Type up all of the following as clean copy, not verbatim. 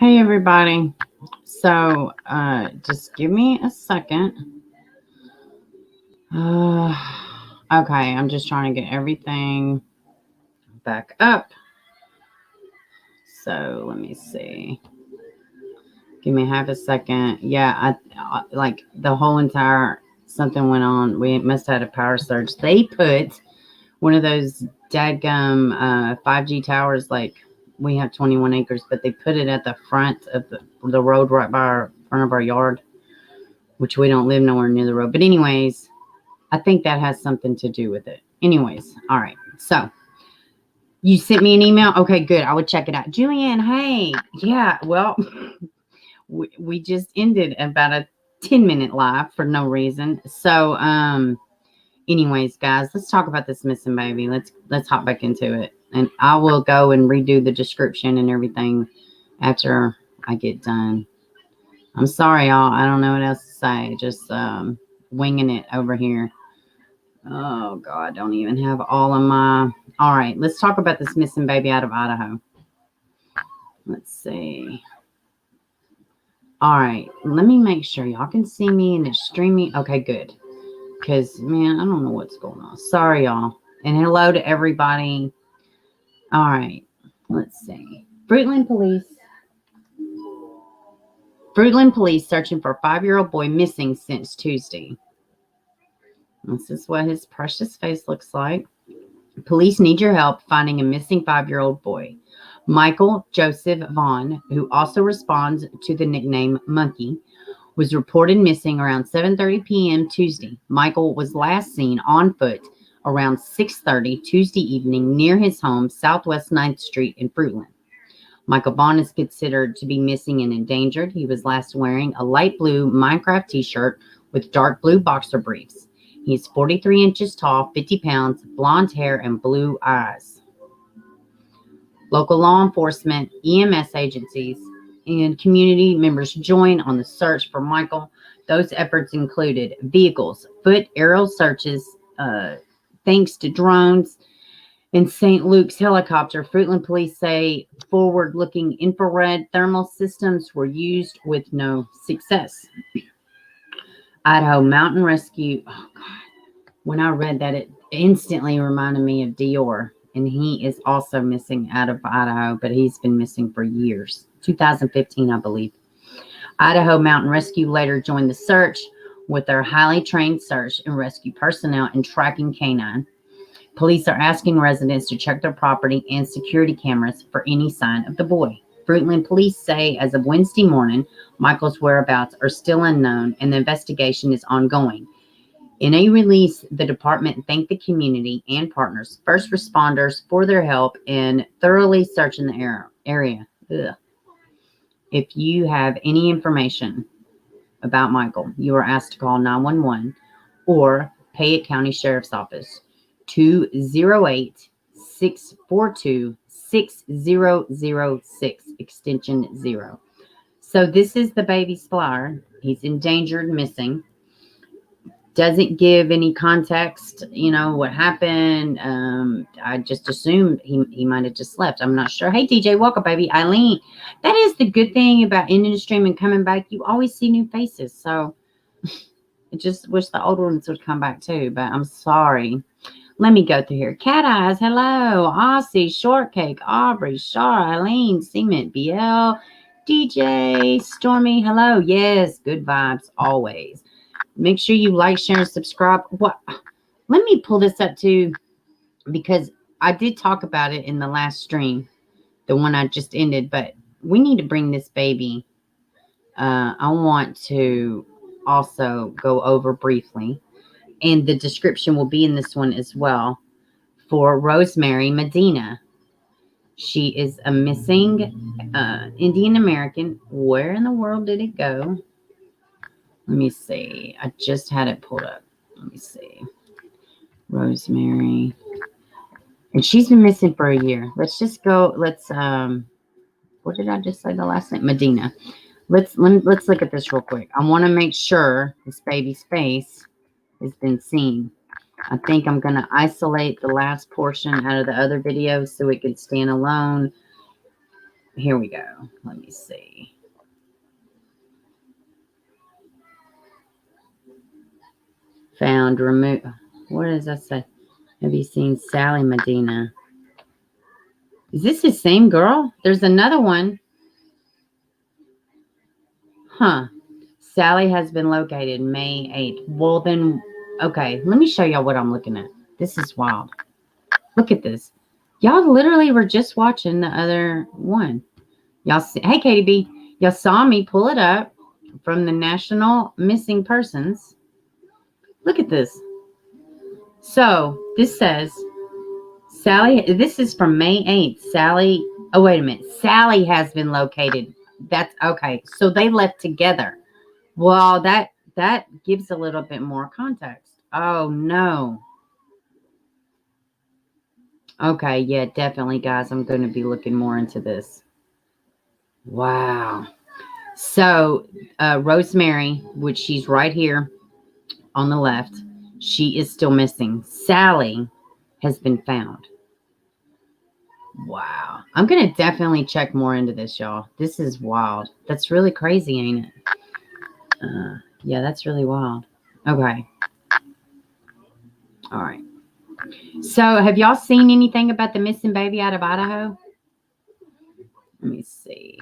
Hey everybody. So just give me a second. Okay, I'm just trying to get everything back up. So let me see. Give me half a second. Yeah, I like the whole entire something went on. We must have had a power surge. They put one of those dadgum 5G towers, like we have 21 acres, but they put it at the front of the road right by our front of our yard, which we don't live nowhere near the road. But anyways, I think that has something to do with it. Anyways, all right. So you sent me an email. Okay, good. I would check it out. Julianne, hey. Yeah, well, we just ended about a 10-minute live for no reason. So, anyways, guys, let's talk about this missing baby. Let's hop back into it. And I will go and redo the description and everything after I get done. I'm sorry, y'all. I don't know what else to say. Just winging it over here. Oh, God, don't even have all of my... All right, let's talk about this missing baby out of Idaho. Let's see. All right, let me make sure y'all can see me and it's streaming. Okay, good. Because, man, I don't know what's going on. Sorry, y'all. And hello to everybody. All right, let's see. Fruitland police searching for a 5-year-old boy missing since Tuesday. This is what his precious face looks like. Police need your help finding a missing 5-year-old boy. Michael Joseph Vaughan, who also responds to the nickname Monkey, was reported missing around 7:30 p.m. Tuesday. Michael was last seen on foot around 6:30 Tuesday evening near his home, Southwest 9th Street in Fruitland. Michael Vaughan is considered to be missing and endangered. He was last wearing a light blue Minecraft t-shirt with dark blue boxer briefs. He's 43 inches tall, 50 pounds, blonde hair, and blue eyes. Local law enforcement, EMS agencies, and community members join on the search for Michael. Those efforts included vehicles, foot aerial searches, thanks to drones, and St. Luke's helicopter. Fruitland police say forward-looking infrared thermal systems were used with no success. Idaho Mountain Rescue. Oh, God. When I read that, it instantly reminded me of Dior. And he is also missing out of Idaho, but he's been missing for years. 2015, I believe. Idaho Mountain Rescue later joined the search with their highly trained search and rescue personnel and tracking canine. Police are asking residents to check their property and security cameras for any sign of the boy. Fruitland police say as of Wednesday morning, Michael's whereabouts are still unknown and the investigation is ongoing. In a release, the department thanked the community and partners, first responders, for their help in thoroughly searching the area. Ugh. If you have any information about Michael, you are asked to call 911 or Payette County Sheriff's Office, 208-642-6006, extension 0. So this is the baby's flyer. He's endangered, missing. Doesn't give any context, what happened. I just assumed he might have just left. I'm not sure. Hey, DJ, welcome, baby. Eileen, that is the good thing about ending the stream and coming back. You always see new faces. So I just wish the old ones would come back too, but I'm sorry. Let me go through here. Cat Eyes, hello. Aussie, Shortcake, Aubrey, Shara, Eileen, Cement, BL, DJ, Stormy, hello. Yes, good vibes always. Make sure you like, share, and subscribe. Let me pull this up too, because I did talk about it in the last stream, the one I just ended, but we need to bring this baby. I want to also go over briefly, and the description will be in this one as well, for Rosemary Medina. She is a missing Indian American. Where in the world did it go? Let me see. I just had it pulled up. Let me see. Rosemary. And she's been missing for a year. Let's just go. Let's what did I just say the last name? Medina. Let's look at this real quick. I want to make sure this baby's face has been seen. I think I'm going to isolate the last portion out of the other videos so it can stand alone. Here we go. Let me see. Found, remove. What does that say? Have you seen Sally Medina? Is this the same girl? There's another one. Huh. Sally has been located May 8th. Well, then, okay. Let me show y'all what I'm looking at. This is wild. Look at this. Y'all literally were just watching the other one. Y'all see, hey, Katie B. Y'all saw me pull it up from the National Missing Persons. Look at this. So this says Sally, this is from May 8th. Sally, oh, wait a minute. Sally has been located. That's okay. So they left together. Well, that gives a little bit more context. Oh, no. Okay, yeah, definitely, guys. I'm going to be looking more into this. Wow. So, Rosemary, which she's right here on the left, she is still missing. Sally has been found. Wow. I'm going to definitely check more into this, y'all. This is wild. That's really crazy, ain't it? Yeah, that's really wild. Okay. All right. So, have y'all seen anything about the missing baby out of Idaho? Let me see.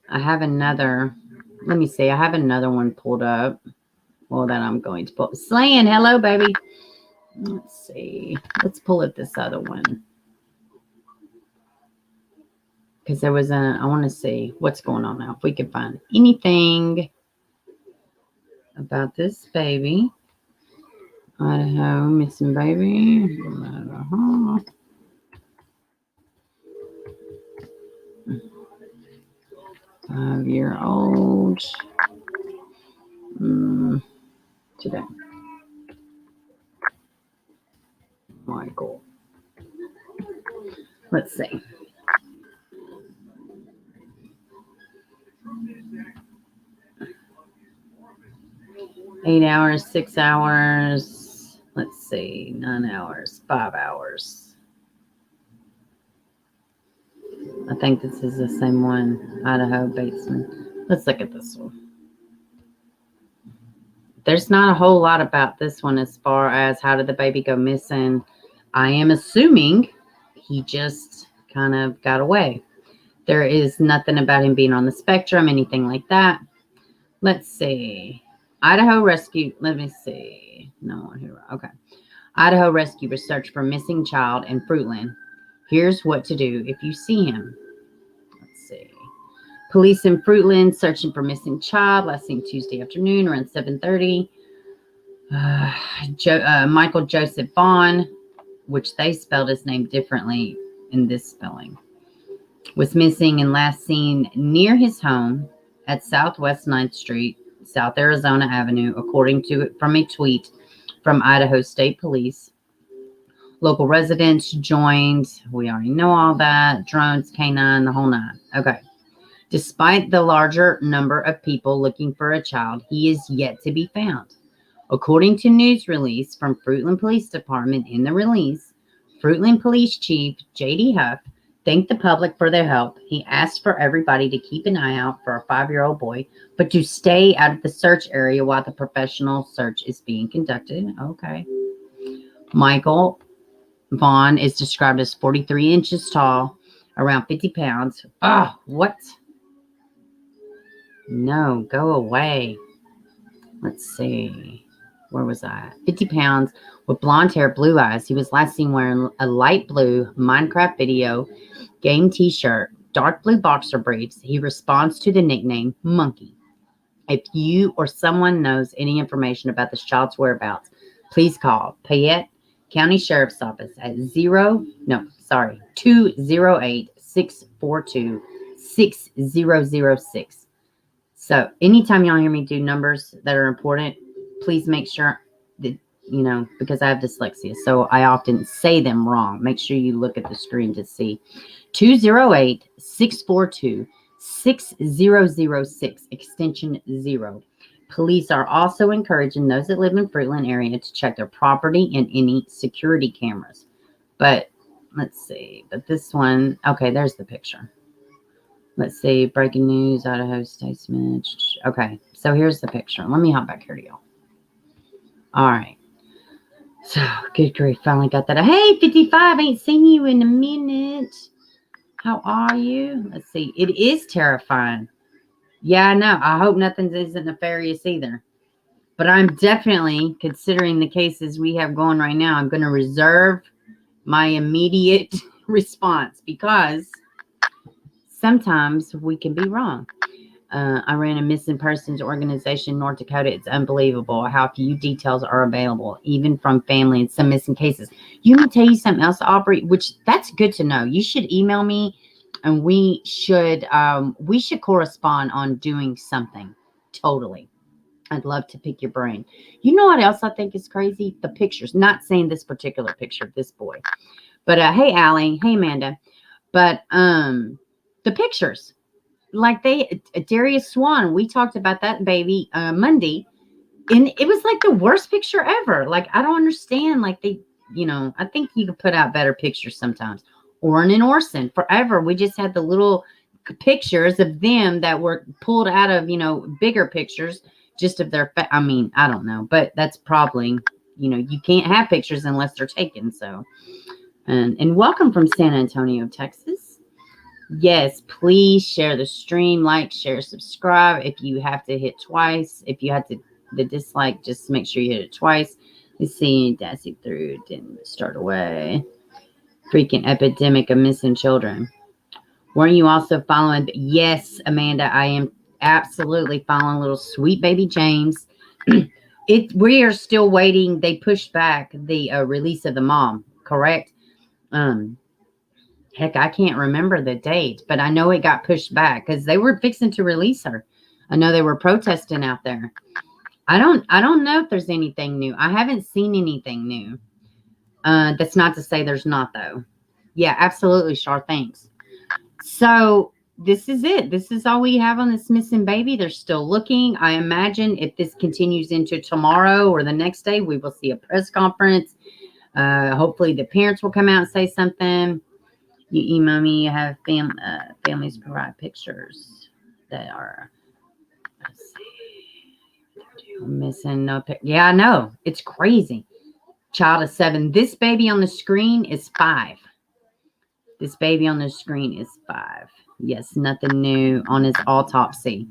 I have another. Let me see. I have another one pulled up. Well, that I'm going to pull. Slan, hello, baby. Let's see. Let's pull up this other one. Because there was I want to see what's going on now. If we can find anything about this baby. Idaho missing baby. Idaho. 5-year-old. Today. Michael. Let's see. Eight hours, 6 hours. Let's see. 9 hours, 5 hours. I think this is the same one. Idaho Batesman. Let's look at this one. There's not a whole lot about this one as far as how did the baby go missing. I am assuming he just kind of got away. There is nothing about him being on the spectrum, anything like that. Let's see. Idaho Rescue. Let me see. No one here. Okay. Idaho Rescue search for missing child in Fruitland. Here's what to do if you see him. Let's see. Police in Fruitland searching for missing child. Last seen Tuesday afternoon around 7:30. Michael Joseph Vaughan, which they spelled his name differently in this spelling, was missing and last seen near his home at Southwest 9th Street, South Arizona Avenue, according to from a tweet from Idaho State Police. Local residents joined. We already know all that. Drones, K9, the whole nine. Okay. Despite the larger number of people looking for a child, he is yet to be found. According to news release from Fruitland Police Department, in the release, Fruitland Police Chief J.D. Huff thanked the public for their help. He asked for everybody to keep an eye out for a 5-year-old boy, but to stay out of the search area while the professional search is being conducted. Okay. Michael Vaughan is described as 43 inches tall, around 50 pounds. Oh, what? No, go away. Let's see. Where was I? 50 pounds with blonde hair, blue eyes. He was last seen wearing a light blue Minecraft video game t-shirt, dark blue boxer briefs. He responds to the nickname Monkey. If you or someone knows any information about this child's whereabouts, please call Payette County Sheriff's Office at 208-642-6006. So anytime y'all hear me do numbers that are important, please make sure that, because I have dyslexia, so I often say them wrong. Make sure you look at the screen to see. 208-642-6006, extension 0. Police are also encouraging those that live in Fruitland area to check their property and any security cameras. But Let's see. But this one, okay, there's the picture. Let's see. Breaking news, Idaho statesman. Okay, so here's the picture. Let me hop back here to y'all. All right. So, good grief. Finally got that. Hey, 55. Ain't seen you in a minute. How are you? Let's see. It is terrifying. Yeah, I know. I hope nothing isn't nefarious either. But I'm definitely, considering the cases we have going right now, I'm going to reserve my immediate response because sometimes we can be wrong. I ran a missing persons organization in North Dakota. It's unbelievable how few details are available, even from family in some missing cases. You want to tell you something else, Aubrey, which that's good to know. You should email me and we should correspond on doing something. Totally. I'd love to pick your brain. You know what else I think is crazy? The pictures. Not saying this particular picture of this boy. But hey, Allie. Hey, Amanda. But the pictures. Like Darius Swan, we talked about that baby Monday. And it was like the worst picture ever. Like, I don't understand. Like, I think you could put out better pictures sometimes. Orrin and Orson, forever. We just had the little pictures of them that were pulled out of, bigger pictures. Just of their, I mean, I don't know, but that's probably, you can't have pictures unless they're taken. So, and welcome from San Antonio, Texas. Yes, please share the stream, like, share, subscribe. If you have to hit twice, if you had the dislike, just make sure you hit it twice. Let's see, dancing through, didn't start away. Freaking epidemic of missing children. Weren't you also following? Yes, Amanda, I am absolutely following little sweet baby James. We are still waiting. They pushed back the release of the mom, correct? Heck, I can't remember the date, but I know it got pushed back because they were fixing to release her. I know they were protesting out there. I don't know if there's anything new. I haven't seen anything new. That's not to say there's not, though. Yeah, absolutely, Char. Thanks. So this is it. This is all we have on this missing baby. They're still looking. I imagine if this continues into tomorrow or the next day, we will see a press conference. Hopefully the parents will come out and say something. You email me. You have families provide pictures that are, let's see, missing no pic. Yeah, I know. It's crazy. Child of 7. This baby on the screen is 5. This baby on the screen is 5. Yes, nothing new on his autopsy.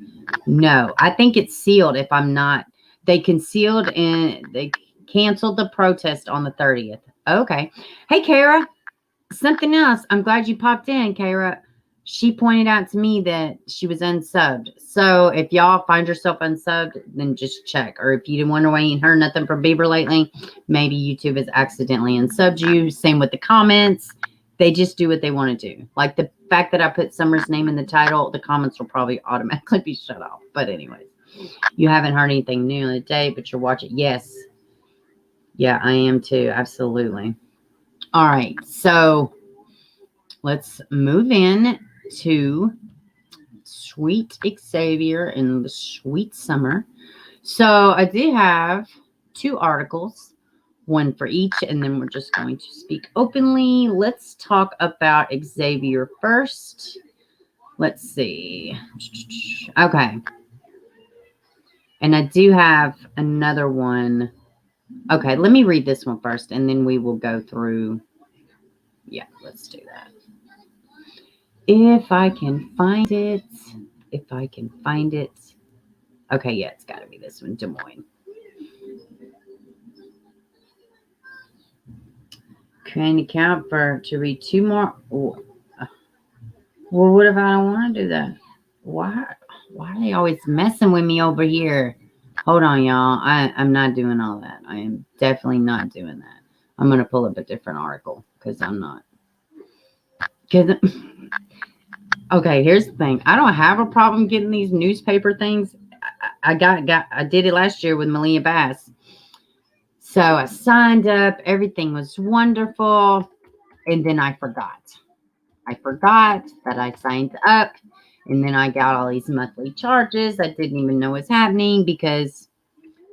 No, I think it's sealed if I'm not. They concealed and they canceled the protest on the 30th. Okay. Hey, Kara. Something else. I'm glad you popped in, Kara. She pointed out to me that she was unsubbed. So if y'all find yourself unsubbed, then just check. Or if you didn't wonder why you ain't heard nothing from Bieber lately, maybe YouTube has accidentally unsubbed you. Same with the comments. They just do what they want to do. Like the fact that I put Summer's name in the title, the comments will probably automatically be shut off. But anyways, you haven't heard anything new in the day, but you're watching. Yes. Yeah, I am too. Absolutely. All right. So let's move in to Sweet Xavier and the Sweet Summer. So I did have 2 articles. One for each, and then we're just going to speak openly. Let's talk about Xavier first. Let's see. Okay. And I do have another one. Okay, let me read this one first, and then we will go through. Yeah, let's do that. If I can find it. If I can find it. Okay, yeah, it's got to be this one, Des Moines. Can account to read 2 more. Well, what if I don't want to do that? Why are they always messing with me over here? Hold on, y'all. I'm not doing all that. I am definitely not doing that. I'm going to pull up a different article because I'm not. Okay, here's the thing. I don't have a problem getting these newspaper things. I did it last year with Malia Bass. So I signed up. Everything was wonderful. And then I forgot. I forgot that I signed up. And then I got all these monthly charges. I didn't even know what's happening because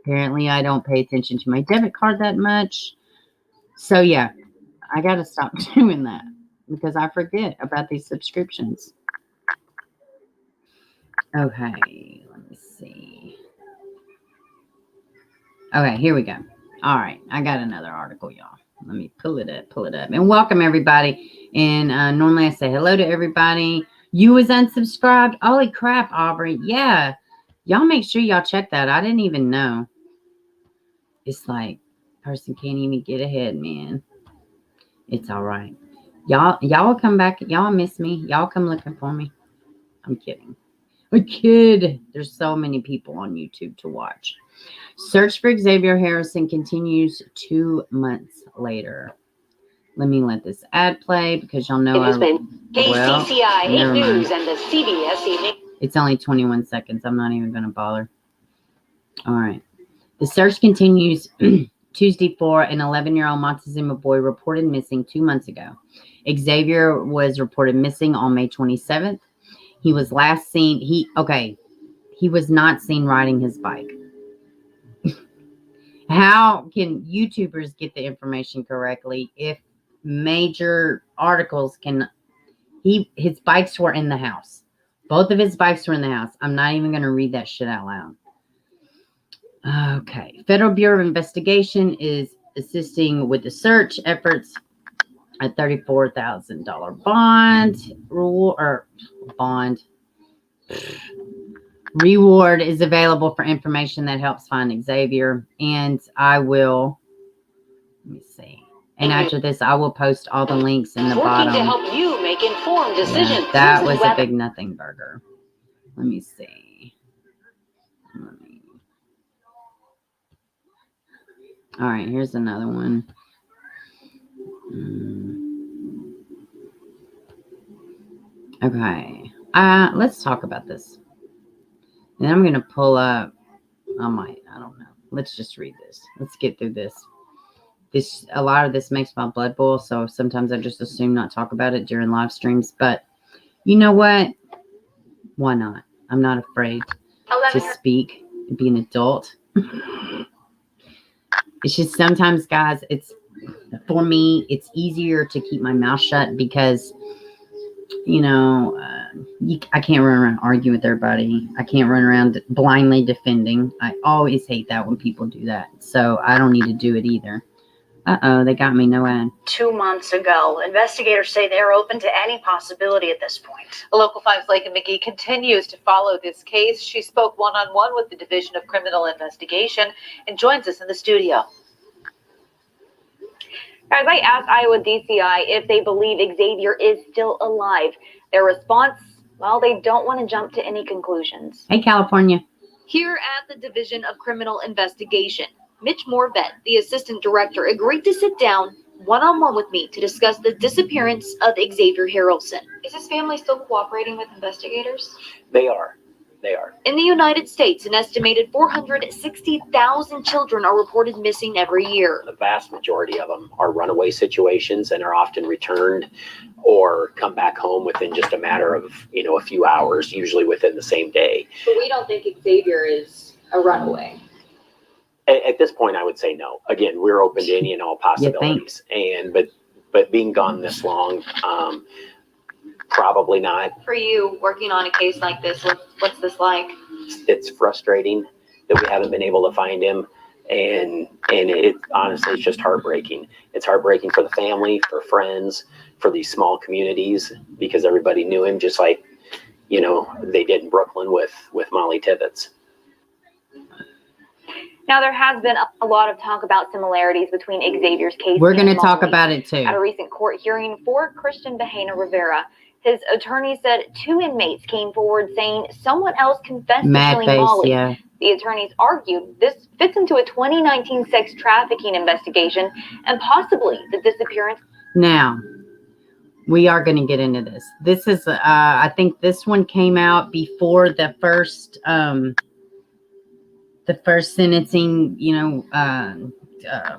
apparently I don't pay attention to my debit card that much. So, yeah. I got to stop doing that because I forget about these subscriptions. Okay, let me see. Okay, here we go. All right, I got another article, y'all. Let me pull it up. And welcome, everybody. And normally I say hello to everybody. You was unsubscribed? Holy crap, Aubrey. Yeah. Y'all make sure y'all check that. I didn't even know. It's like, person can't even get ahead, man. It's all right. Y'all come back. Y'all miss me. Y'all come looking for me. I'm kidding. A kid. There's so many people on YouTube to watch. Search for Xavier Harrelson continues 2 months later. Let me let this ad play because y'all know KCCI 8 News and the CBS Evening. It's only 21 seconds. I'm not even going to bother. All right. The search continues. Tuesday, an 11-year-old Montezuma boy reported missing 2 months ago. Xavier was reported missing on May 27th. He was last seen. He was not seen riding his bike. How can YouTubers get the information correctly if major articles can? His bikes were in the house. Both of his bikes were in the house. I'm not even going to read that shit out loud. Okay. Federal Bureau of Investigation is assisting with the search efforts. A $34,000 bond reward is available for information that helps find Xavier. And I will, let me see. And after this, I will post all the links in the bottom. To help you make informed decisions. Yeah, that was a big nothing burger. Let me see. All right, here's another one. Okay. Let's talk about this. And I'm going to pull up. I don't know. Let's just read this. Let's get through this. A lot of this makes my blood boil, so sometimes I just assume not talk about it during live streams. But you know what? Why not? I'm not afraid to speak and be an adult. It's just sometimes, guys, for me, it's easier to keep my mouth shut because, I can't run around arguing with everybody. I can't run around blindly defending. I always hate that when people do that. So I don't need to do it either. Uh-oh, they got me. No ad. 2 months ago, investigators say they are open to any possibility at this point. Local 5's Lakin McGee continues to follow this case. She spoke one-on-one with the Division of Criminal Investigation and joins us in the studio. As I asked Iowa DCI if they believe Xavier is still alive, their response, well, they don't want to jump to any conclusions. Hey, California. Here at the Division of Criminal Investigation, Mitch Morvet, the assistant director, agreed to sit down one-on-one with me to discuss the disappearance of Xavier Harrelson. Is his family still cooperating with investigators? They are. In the United States, an estimated 460,000 children are reported missing every year. The vast majority of them are runaway situations and are often returned or come back home within just a matter of, a few hours, usually within the same day. But we don't think Xavier is a runaway. At this point, I would say no. Again, we're open to any and all possibilities. But being gone this long, probably not. For you, working on a case like this, what's this like? It's frustrating that we haven't been able to find him. And it honestly, it's just heartbreaking. It's heartbreaking for the family, for friends, for these small communities, because everybody knew him just like, they did in Brooklyn with Molly Tibbetts. Now, there has been a lot of talk about similarities between Xavier's case. We're going to talk about it too. At a recent court hearing for Christian Bahena Rivera, his attorney said 2 inmates came forward saying someone else confessed to killing Molly. Yeah. The attorneys argued this fits into a 2019 sex trafficking investigation and possibly the disappearance. Now, we are going to get into this. This is, I think this one came out before the first sentencing,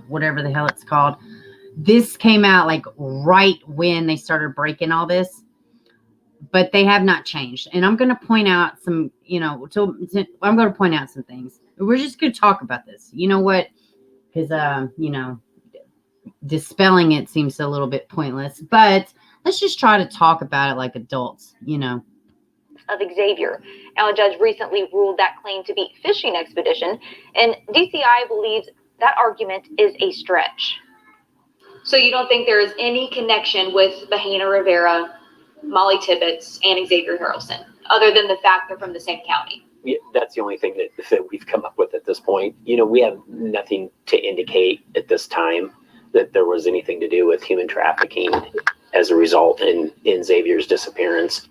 whatever the hell it's called. This came out like right when they started breaking all this. But they have not changed. And I'm going to point out some, I'm going to point out some things. We're just going to talk about this. You know what? Because, dispelling it seems a little bit pointless, but let's just try to talk about it like adults, you know. Of Xavier. Now, a judge recently ruled that claim to be fishing expedition, and DCI believes that argument is a stretch. So you don't think there is any connection with Bahena Rivera, Molly Tibbetts, and Xavier Harrelson, other than the fact they're from the same county? Yeah, that's the only thing that we've come up with at this point. You know, we have nothing to indicate at this time that there was anything to do with human trafficking as a result in Xavier's disappearance.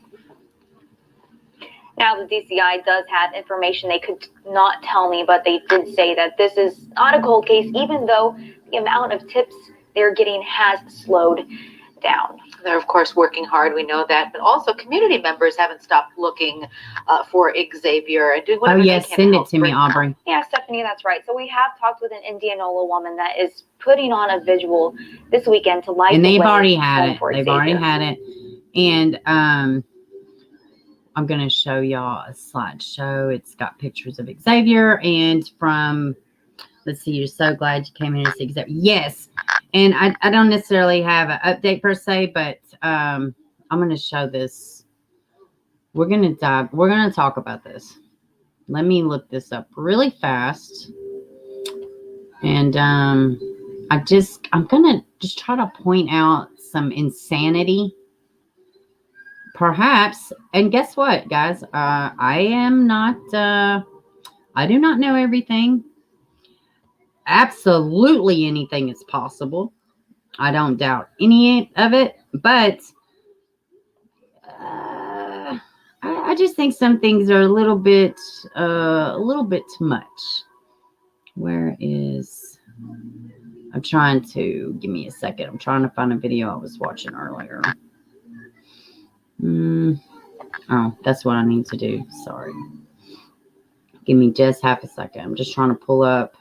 Now, the DCI does have information they could not tell me, but they did say that this is not a cold case, even though the amount of tips they're getting has slowed down. They're, of course, working hard. We know that. But also, community members haven't stopped looking for Xavier and doing whatever they can. Send it to me, Aubrey. Yeah, Stephanie, that's right. So we have talked with an Indianola woman that is putting on a visual this weekend to light and they've the way already had it. for They've Xavier. already had it. And I'm going to show y'all a slideshow. It's got pictures of Xavier and from, let's see, you're so glad you came in to see Xavier. Yes. And I don't necessarily have an update per se, but I'm going to show this. We're going to talk about this. Let me look this up really fast. And I'm going to just try to point out some insanity. Perhaps, and guess what, guys? I do not know everything. Absolutely anything is possible. I don't doubt any of it, but I just think some things are a little bit too much. Where is? I'm trying to give me a second. I'm trying to find a video I was watching earlier. Oh, that's what I need to do. Sorry. Give me just half a second. I'm just trying to pull up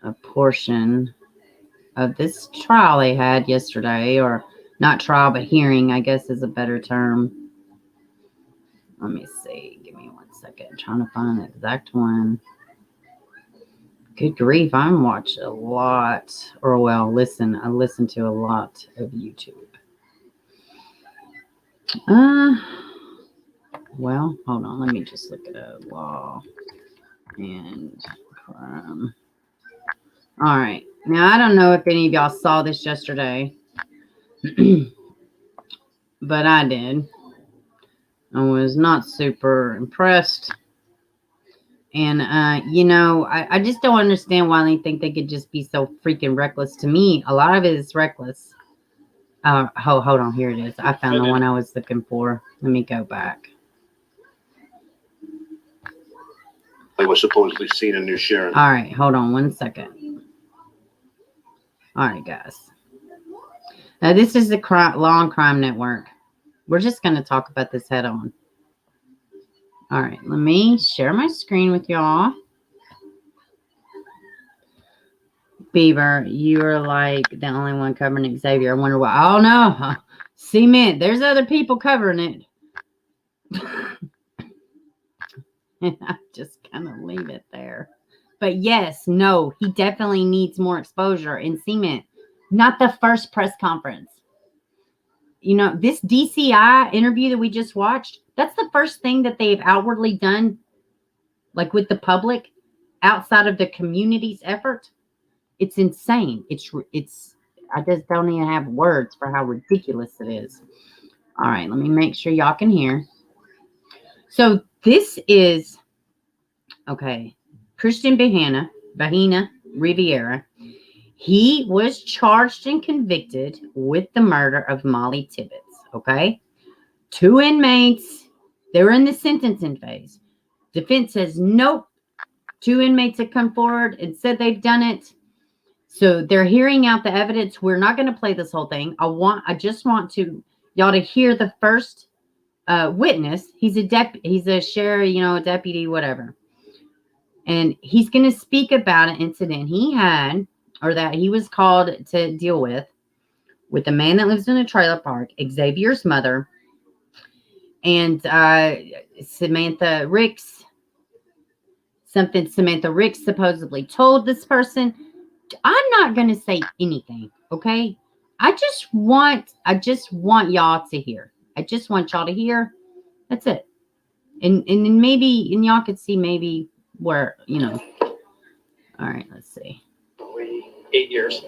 a portion of this trial they had yesterday, or not trial, but hearing, I guess is a better term. Let me see. Give me 1 second. I'm trying to find the exact one. Good grief. I'm watching a lot, or well, I listen to a lot of YouTube. Well, hold on. Let me just look at a law and crime. All right. Now, I don't know if any of y'all saw this yesterday, but I did. I was not super impressed. And, I just don't understand why they think they could just be so freaking reckless. To me, a lot of it is reckless. Hold on. Here it is. I found the one I was looking for. Let me go back. They were supposedly seen in New Sharon. All right. Hold on 1 second. All right, guys. Now, this is the Law and Crime Network. We're just going to talk about this head on. All right. Let me share my screen with y'all. Beaver, you're like the only one covering Xavier. I wonder why. Oh, no. Cement. There's other people covering it. And I just kind of leave it there. But yes, no, he definitely needs more exposure in cement. Not the first press conference. You know, this DCI interview that we just watched, that's the first thing that they've outwardly done, like with the public, outside of the community's effort. It's insane. It's I just don't even have words for how ridiculous it is. All right, let me make sure y'all can hear. So this is, okay, Christian Bahena Rivera. He was charged and convicted with the murder of Molly Tibbetts, okay? 2 inmates, they were in the sentencing phase. Defense says, nope. 2 inmates have come forward and said they've done it. So they're hearing out the evidence. We're not going to play this whole thing. I just want y'all to hear the first witness. He's a sheriff, a deputy, whatever. And he's going to speak about an incident he had, or that he was called to deal with a man that lives in a trailer park, Xavier's mother, and Samantha Ricks supposedly told this person I'm not going to say anything, okay? I just want y'all to hear. I just want y'all to hear. That's it. And then maybe, and y'all could see maybe where, you know. All right, let's see. 8 years.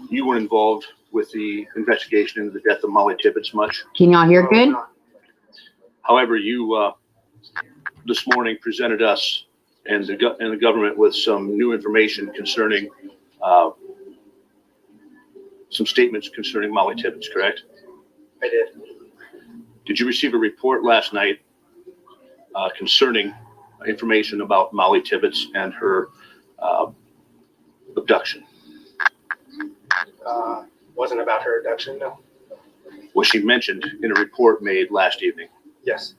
You were involved with the investigation into the death of Molly Tibbetts much. Can y'all hear good? However, you this morning presented us and the government with some new information concerning some statements concerning Molly Tibbetts, correct? I did. Did you receive a report last night concerning information about Molly Tibbetts and her abduction? Wasn't about her abduction, no. Was she mentioned in a report made last evening? Yes.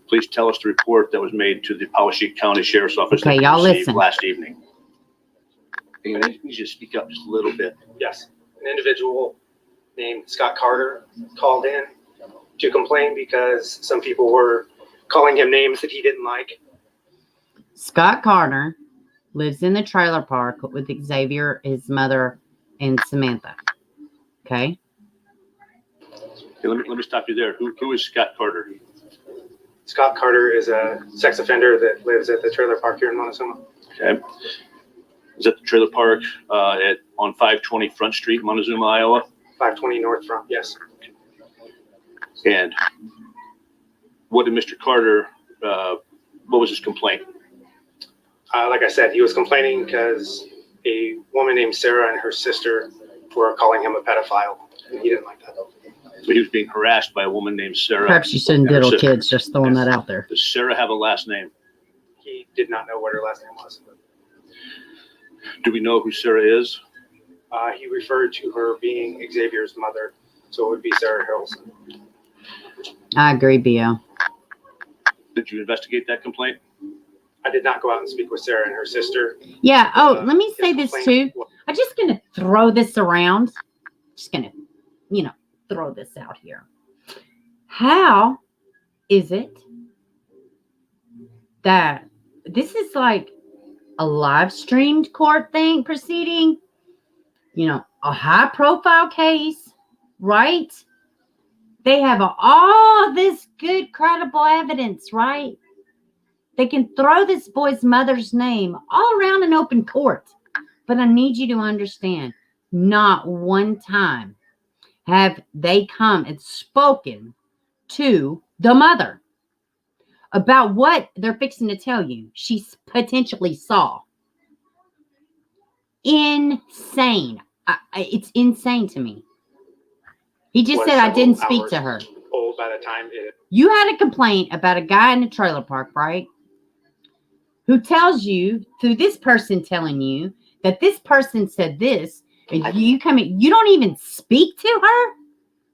Please tell us the report that was made to the Poweshiek County Sheriff's Office Okay, that you y'all received listen. last evening. And you just speak up just a little bit. Yes. An individual named Scott Carter called in to complain because some people were calling him names that he didn't like. Scott Carter lives in the trailer park with Xavier, his mother, and Samantha. Okay? Okay, let me stop you there. Who is Scott Carter? Scott Carter is a sex offender that lives at the trailer park here in Montezuma. Okay. Is that the trailer park on 520 Front Street, Montezuma, Iowa? 520 North Front, yes. And what did Mr. Carter, what was his complaint? Like I said, he was complaining because a woman named Sarah and her sister were calling him a pedophile, and he didn't like that. So he was being harassed by a woman named Sarah. Perhaps you shouldn't and her diddle sister. kids, just throwing that out there. Does Sarah have a last name? He did not know what her last name was. Do we know who Sarah is? He referred to her being Xavier's mother, so it would be Xavior Harrelson. I agree, BL. Did you investigate that complaint? I did not go out and speak with Sarah and her sister. Yeah. Oh, let me say his this too. complaint- I'm just going to throw this around. Just going to, throw this out here. How is it that this is like a live streamed court thing proceeding? A high profile case, right? They have all this good, credible evidence, right? They can throw this boy's mother's name all around an open court. But I need you to understand, not one time have they come and spoken to the mother about what they're fixing to tell you she potentially saw. Insane. It's insane to me. He just was said I several didn't speak hours to her. Old by the time it. You had a complaint about a guy in a trailer park, right? Who tells you, through this person telling you, that this person said this, and you come in, you don't even speak to her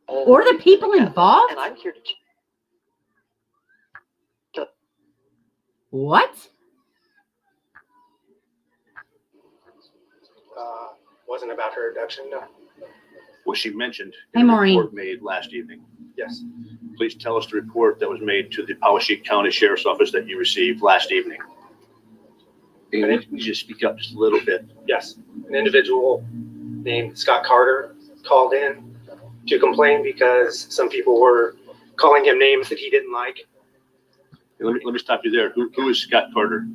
or the people involved? And I'm here to What? Wasn't about her abduction, no. Was she mentioned Hey, in a Maureen. report made last evening? Yes. Please tell us the report that was made to the Poweshiek County Sheriff's Office that you received last evening. And you just speak up just a little bit. Yes. An individual named Scott Carter called in to complain because some people were calling him names that he didn't like. Let me stop you there. Who is Scott Carter?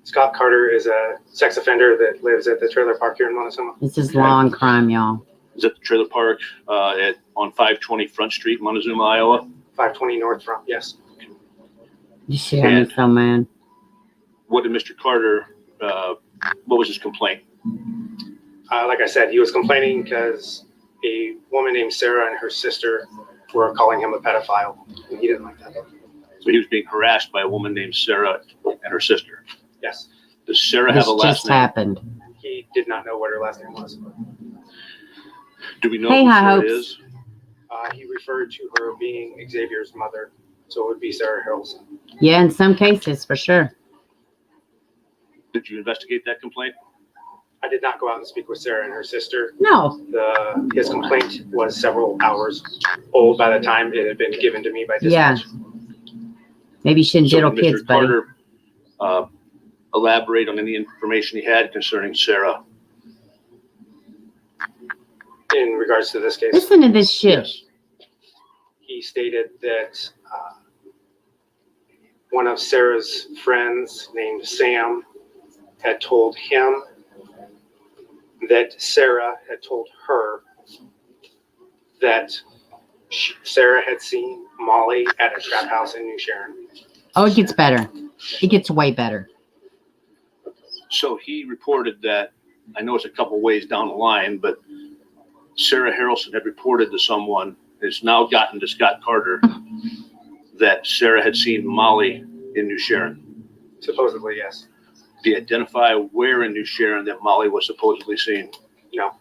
Scott Carter is a sex offender that lives at the trailer park here in Montezuma. This is long crime, y'all. Is that the trailer park on 520 Front Street, Montezuma, Iowa? 520 North Front, yes. You should have me so mad. What did Mr. Carter, what was his complaint? Like I said, he was complaining because a woman named Sarah and her sister were calling him a pedophile, and he didn't like that. So he was being harassed by a woman named Sarah and her sister. Yes. Does Sarah This have a last just name? happened. He did not know what her last name was. Do we know Hey, who High Sarah Hopes. is? He referred to her being Xavier's mother, so it would be Sarah Harrelson. Yeah, in some cases, for sure. Did you investigate that complaint? I did not go out and speak with Sarah and her sister. No. His complaint was several hours old by the time it had been given to me by Yeah. dispatch. Maybe you shouldn't So diddle did kids, Mr. buddy. Carter elaborate on any information he had concerning Sarah? In regards to this case, Listen to this shit. Yes. he stated that one of Sarah's friends named Sam had told him that Sarah had told her that Sarah had seen Molly at a trap house in New Sharon. Oh, it gets better. It gets way better. So he reported that, I know it's a couple ways down the line, but Sarah Harrelson had reported to someone, it's now gotten to Scott Carter, that Sarah had seen Molly in New Sharon. Supposedly, yes. Do you identify where in New Sharon that Molly was supposedly seen? No.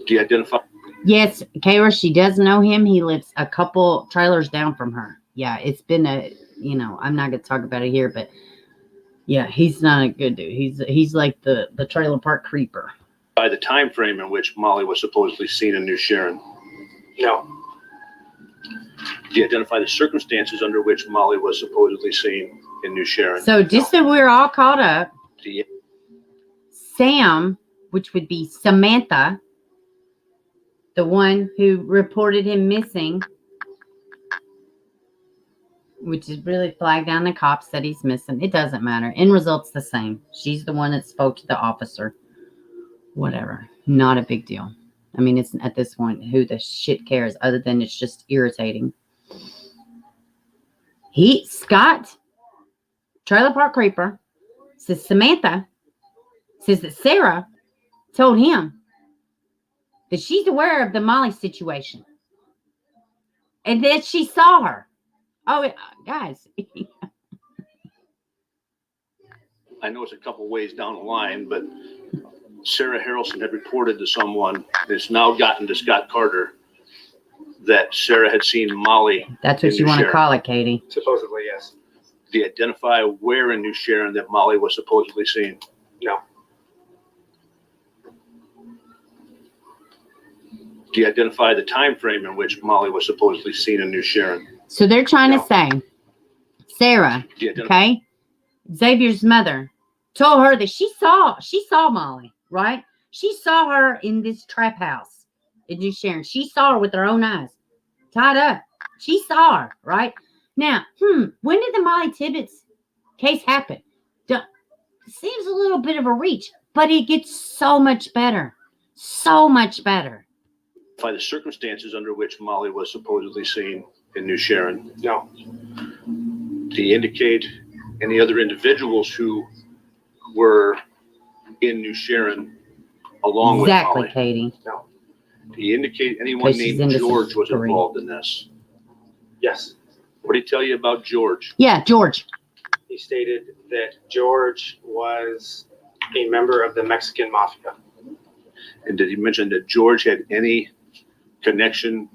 Do you identify? Yes, Kayla, she does know him. He lives a couple trailers down from her. Yeah, it's been I'm not going to talk about it here, but yeah, he's not a good dude. He's like the trailer park creeper. By the time frame in which Molly was supposedly seen in New Sharon? No. Do you identify the circumstances under which Molly was supposedly seen in New Sharon? So just so we're all caught up, Do you, Sam, which would be Samantha, the one who reported him missing, which is really flagged down the cops that he's missing. It doesn't matter. End result's the same. She's the one that spoke to the officer. Whatever. Not a big deal. I mean, it's at this point, who the shit cares other than it's just irritating. Scott, trailer park creeper, says Samantha, says that Sarah told him that she's aware of the Molly situation. And that she saw her. Oh, guys. I know it's a couple ways down the line, but Sarah Harrelson had reported to someone, it's now gotten to Scott Carter, that Sarah had seen Molly. That's what you want to call it, Katie. Supposedly, yes. Do you identify where in New Sharon that Molly was supposedly seen? No. Do you identify the time frame in which Molly was supposedly seen in New Sharon? So they're trying to say, Sarah, Do you identify? okay, Xavier's mother told her that she saw Molly, right? She saw her in this trap house in New Sharon. She saw her with her own eyes, tied up. She saw her, right? Now, when did the Molly Tibbetts case happen? Seems a little bit of a reach, but it gets so much better. So much better. By the circumstances under which Molly was supposedly seen in New Sharon? No. Do you indicate any other individuals who were in New Sharon along with Exactly, Molly? Katie. No. Do you indicate anyone She's named into George was three. involved in this? Yes. What did he tell you about George? Yeah, George. He stated that George was a member of the Mexican mafia. And did he mention that George had any connection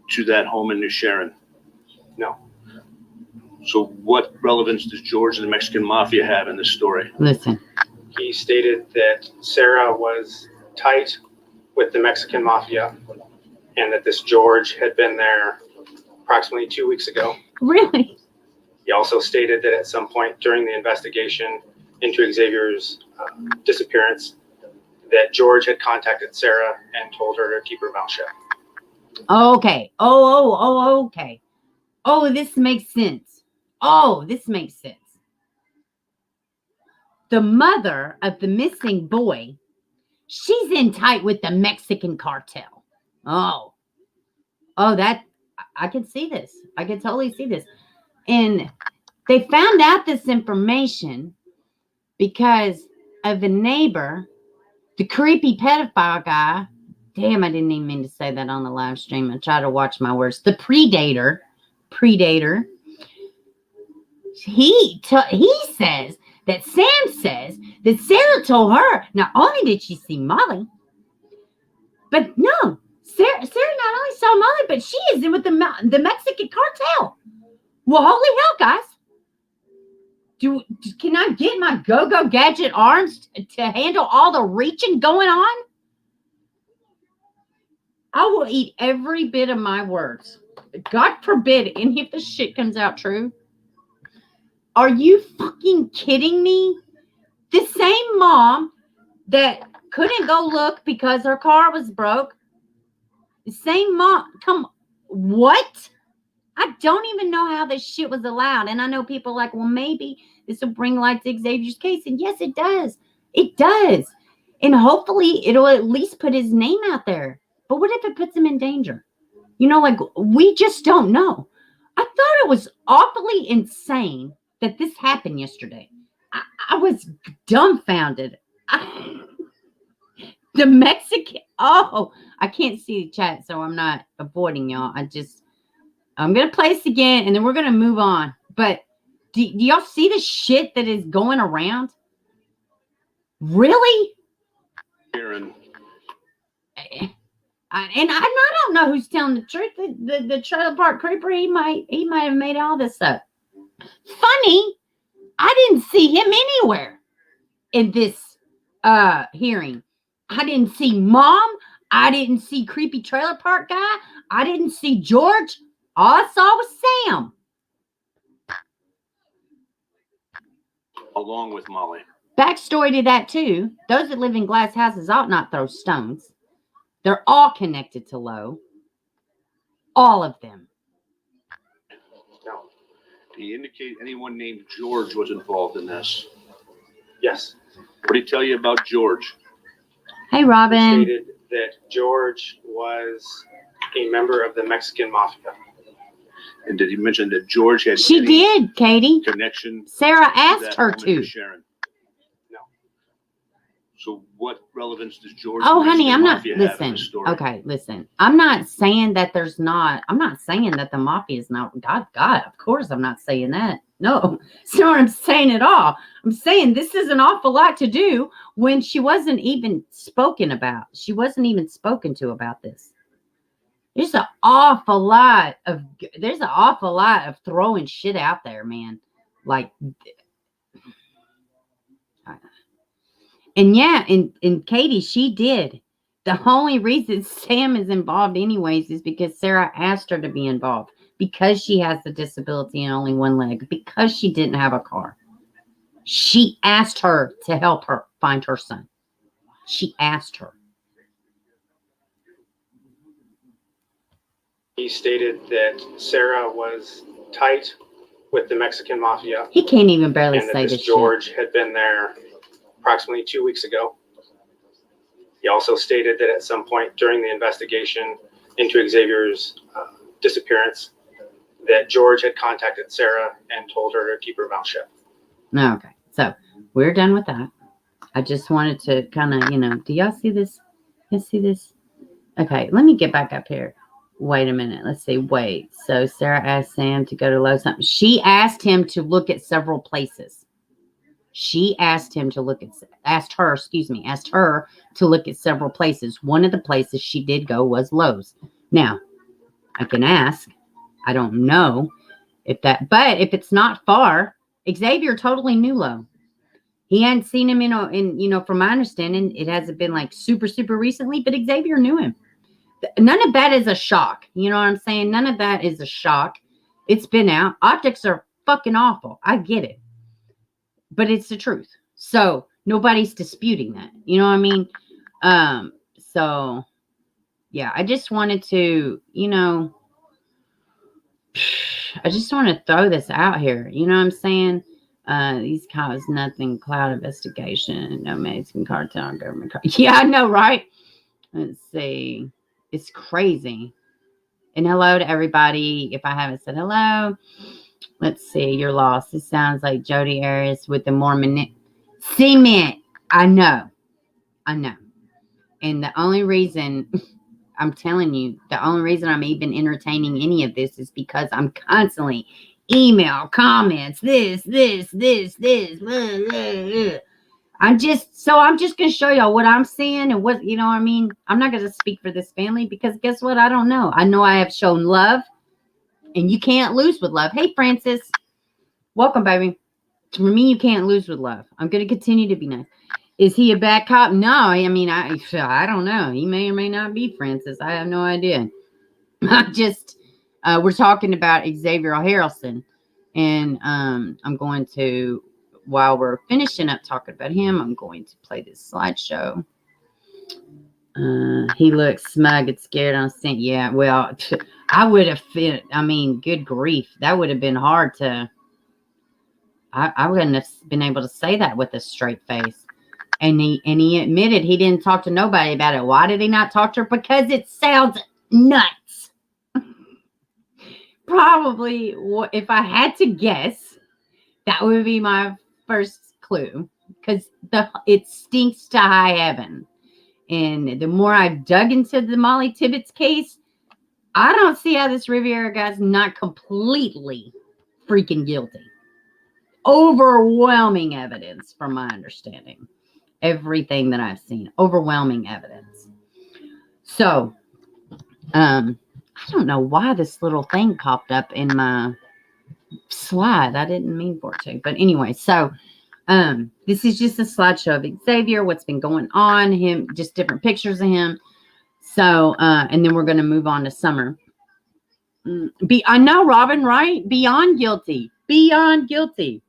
to that home in New Sharon? No. So what relevance does George and the Mexican mafia have in this story? Listen. He stated that Sarah was tight with the Mexican mafia and that this George had been there approximately 2 weeks ago. Really? He also stated that at some point during the investigation into Xavier's disappearance, that George had contacted Sarah and told her to keep her mouth shut. Okay. Okay. Oh, this makes sense. The mother of the missing boy, she's in tight with the Mexican cartel. Oh, that I can see this. I can totally see this. And they found out this information because of a neighbor, the creepy pedophile guy. Damn, I didn't even mean to say that on the live stream. I try to watch my words. The predator. He says that Sam says that Sarah told her not only did she see Molly, but no, Sarah not only saw Molly, but she is in with the Mexican cartel. Well, holy hell, guys. Can I get my go-go gadget arms to handle all the reaching going on? I will eat every bit of my words. God forbid any of this shit comes out true. Are you fucking kidding me? The same mom that couldn't go look because her car was broke. The same mom. What? I don't even know how this shit was allowed. And I know people are like, well, maybe this will bring light to Xavier's case. And yes, it does. It does. And hopefully it'll at least put his name out there. But what if it puts him in danger? You know, like, we just don't know. I thought it was awfully insane that this happened yesterday. I was dumbfounded. The Mexican, I can't see the chat, so I'm not avoiding y'all. I'm going to play this again, and then we're going to move on. But do y'all see the shit that is going around? Really? Karen. And I don't know who's telling the truth. The trailer park creeper, he might have made all this up. Funny, I didn't see him anywhere in this hearing. I didn't see Mom. I didn't see creepy trailer park guy. I didn't see George. All I saw was Sam. Along with Molly. Backstory to that, too. Those that live in glass houses ought not throw stones. They're all connected to Lowe. All of them. No. Do you indicate anyone named George was involved in this? Yes. What did he tell you about George? Hey, Robin. He stated that George was a member of the Mexican mafia. And did he mention that George had She any did, Katie. connection? Sarah to asked that her woman, to. Sharon? No. So what relevance does George? Oh, and the honey, Mexican I'm not. mafia have in Listen. this story? Okay, listen. I'm not saying that there's not. I'm not saying that the mafia is not. God, of course I'm not saying that. No, it's not what I'm saying at all. I'm saying this is an awful lot to do when she wasn't even spoken about. She wasn't even spoken to about this. There's an awful lot of throwing shit out there, man. Like, and yeah, and Katie, she did. The only reason Sam is involved anyways is because Sarah asked her to be involved. Because she has the disability and only one leg. Because she didn't have a car. She asked her to help her find her son. She asked her. He stated that Sarah was tight with the Mexican mafia. He can't even barely and that say this this George shit. had been there approximately 2 weeks ago. He also stated that at some point during the investigation into Xavier's disappearance, that George had contacted Sarah and told her to keep her mouth shut. Okay, so we're done with that. I just wanted to kind of, do y'all see this? You see this? Okay, let me get back up here. Wait a minute. Let's see. Wait. So Sarah asked Sam to go to Lowe's. She asked him to look at several places. She asked him to asked her to look at several places. One of the places she did go was Lowe's. Now, I can ask. I don't know but if it's not far, Xavier totally knew Lowe. He hadn't seen him, from my understanding, it hasn't been like super, super recently, but Xavier knew him. None of that is a shock. You know what I'm saying? None of that is a shock. It's been out. Optics are fucking awful. I get it. But it's the truth. So nobody's disputing that. You know what I mean? So yeah, I just wanted to, I just want to throw this out here. You know what I'm saying? These cause nothing, cloud investigation, no Mexican cartel, government cartel. Yeah, I know, right? Let's see. It's crazy. And hello to everybody. If I haven't said hello, let's see. You're lost. This sounds like Jody Arias with the Mormon cement. I know. And the only reason I'm telling you, the only reason I'm even entertaining any of this is because I'm constantly email, comments, this. Blah, blah, blah. I'm just going to show y'all what I'm seeing and what, you know what I mean? I'm not going to speak for this family because guess what? I don't know. I know I have shown love and you can't lose with love. Hey, Francis. Welcome, baby. For me, you can't lose with love. I'm going to continue to be nice. Is he a bad cop? No. I mean, I don't know. He may or may not be, Francis. I have no idea. We're talking about Xavier Harrelson. And I'm going to, while we're finishing up talking about him, I'm going to play this slideshow. He looks smug and scared on scent. Yeah, well, I would have fit. I mean, good grief. That would have been hard to. I wouldn't have been able to say that with a straight face. And he admitted he didn't talk to nobody about it. Why did he not talk to her? Because it sounds nuts. Probably, if I had to guess, that would be my first clue. Because it stinks to high heaven. And the more I've dug into the Molly Tibbetts case, I don't see how this Riviera guy's not completely freaking guilty. Overwhelming evidence, from my understanding. Everything that I've seen. Overwhelming evidence. So, I don't know why this little thing popped up in my slide. I didn't mean for it to. But anyway, so this is just a slideshow of Xavier, what's been going on, him, just different pictures of him. So, and then we're going to move on to Summer. I know, Robin, right? Beyond guilty. Beyond guilty.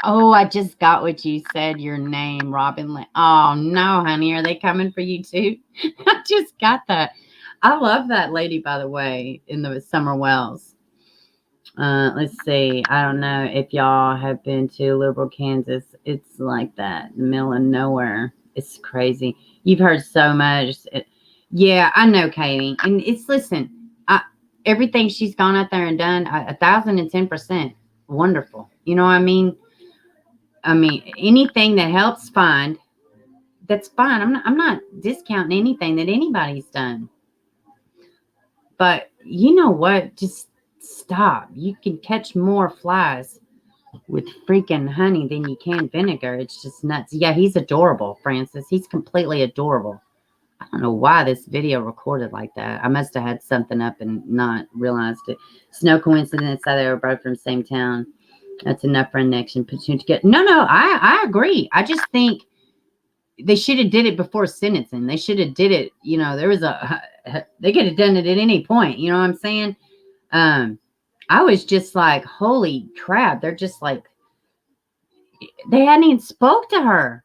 Oh, I just got what you said, your name, Robin. Oh, no, honey. Are they coming for you, too? I just got that. I love that lady, by the way, in the Summer Wells. Let's see. I don't know if y'all have been to Liberal, Kansas. It's like that, middle of nowhere. It's crazy. You've heard so much. Yeah, I know, Katie. And listen, everything she's gone out there and done, 1,010%. Wonderful. You know what I mean? I mean, anything that helps find, that's fine. I'm not discounting anything that anybody's done. But you know what? Just stop. You can catch more flies with freaking honey than you can vinegar. It's just nuts. Yeah, he's adorable, Francis. He's completely adorable. I don't know why this video recorded like that. I must have had something up and not realized it. It's no coincidence that they were both from the same town. That's enough for a connection. No, I agree. I just think they should have did it before sentencing. They should have did it. You know, they could have done it at any point. You know what I'm saying? I was just like, holy crap. They're just like, they hadn't even spoke to her.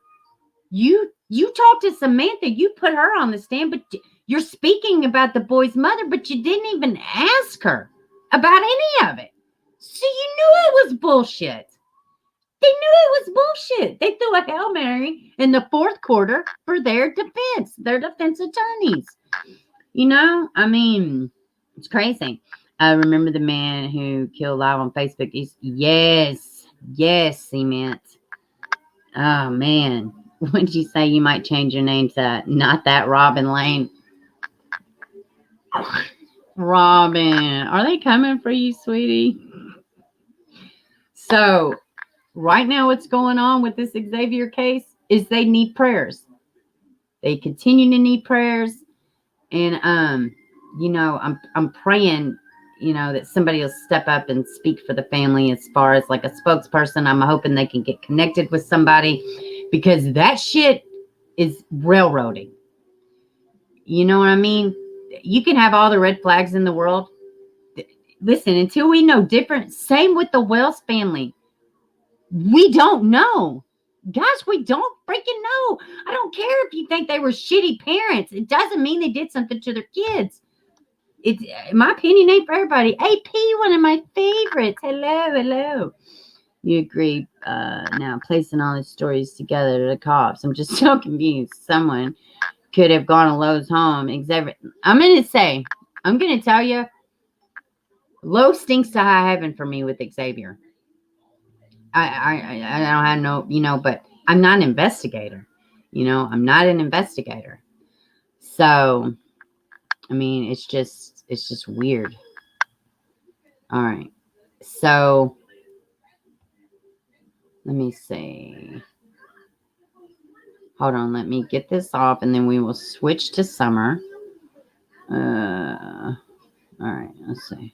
You talked to Samantha. You put her on the stand, but you're speaking about the boy's mother, but you didn't even ask her about any of it. So you knew it was bullshit. They knew it was bullshit. They threw a Hail Mary in the fourth quarter for their defense attorneys. You know, I mean, it's crazy. I remember the man who killed live on Facebook. Yes, Cement. Oh, man. What did you say? You might change your name to Not That Robin Lane. Robin, are they coming for you, sweetie? So, right now what's going on with this Xavier case is they need prayers. They continue to need prayers. And, you know, I'm praying, you know, that somebody will step up and speak for the family as far as like a spokesperson. I'm hoping they can get connected with somebody because that shit is railroading. You know what I mean? You can have all the red flags in the world. Listen, until we know different, same with the Wells family. We don't know. Gosh, we don't freaking know. I don't care if you think they were shitty parents. It doesn't mean they did something to their kids. It's, my opinion ain't for everybody. AP, one of my favorites. Hello. You agree now placing all these stories together to the cops. I'm just so confused. Someone could have gone to Lowe's home. I'm going to tell you, Lowe stinks to high heaven for me with Xavier. I don't have no, you know, but I'm not an investigator. You know, I'm not an investigator. So, I mean, it's just weird. All right. So, let me see. Hold on. Let me get this off and then we will switch to Summer. All right. Let's see.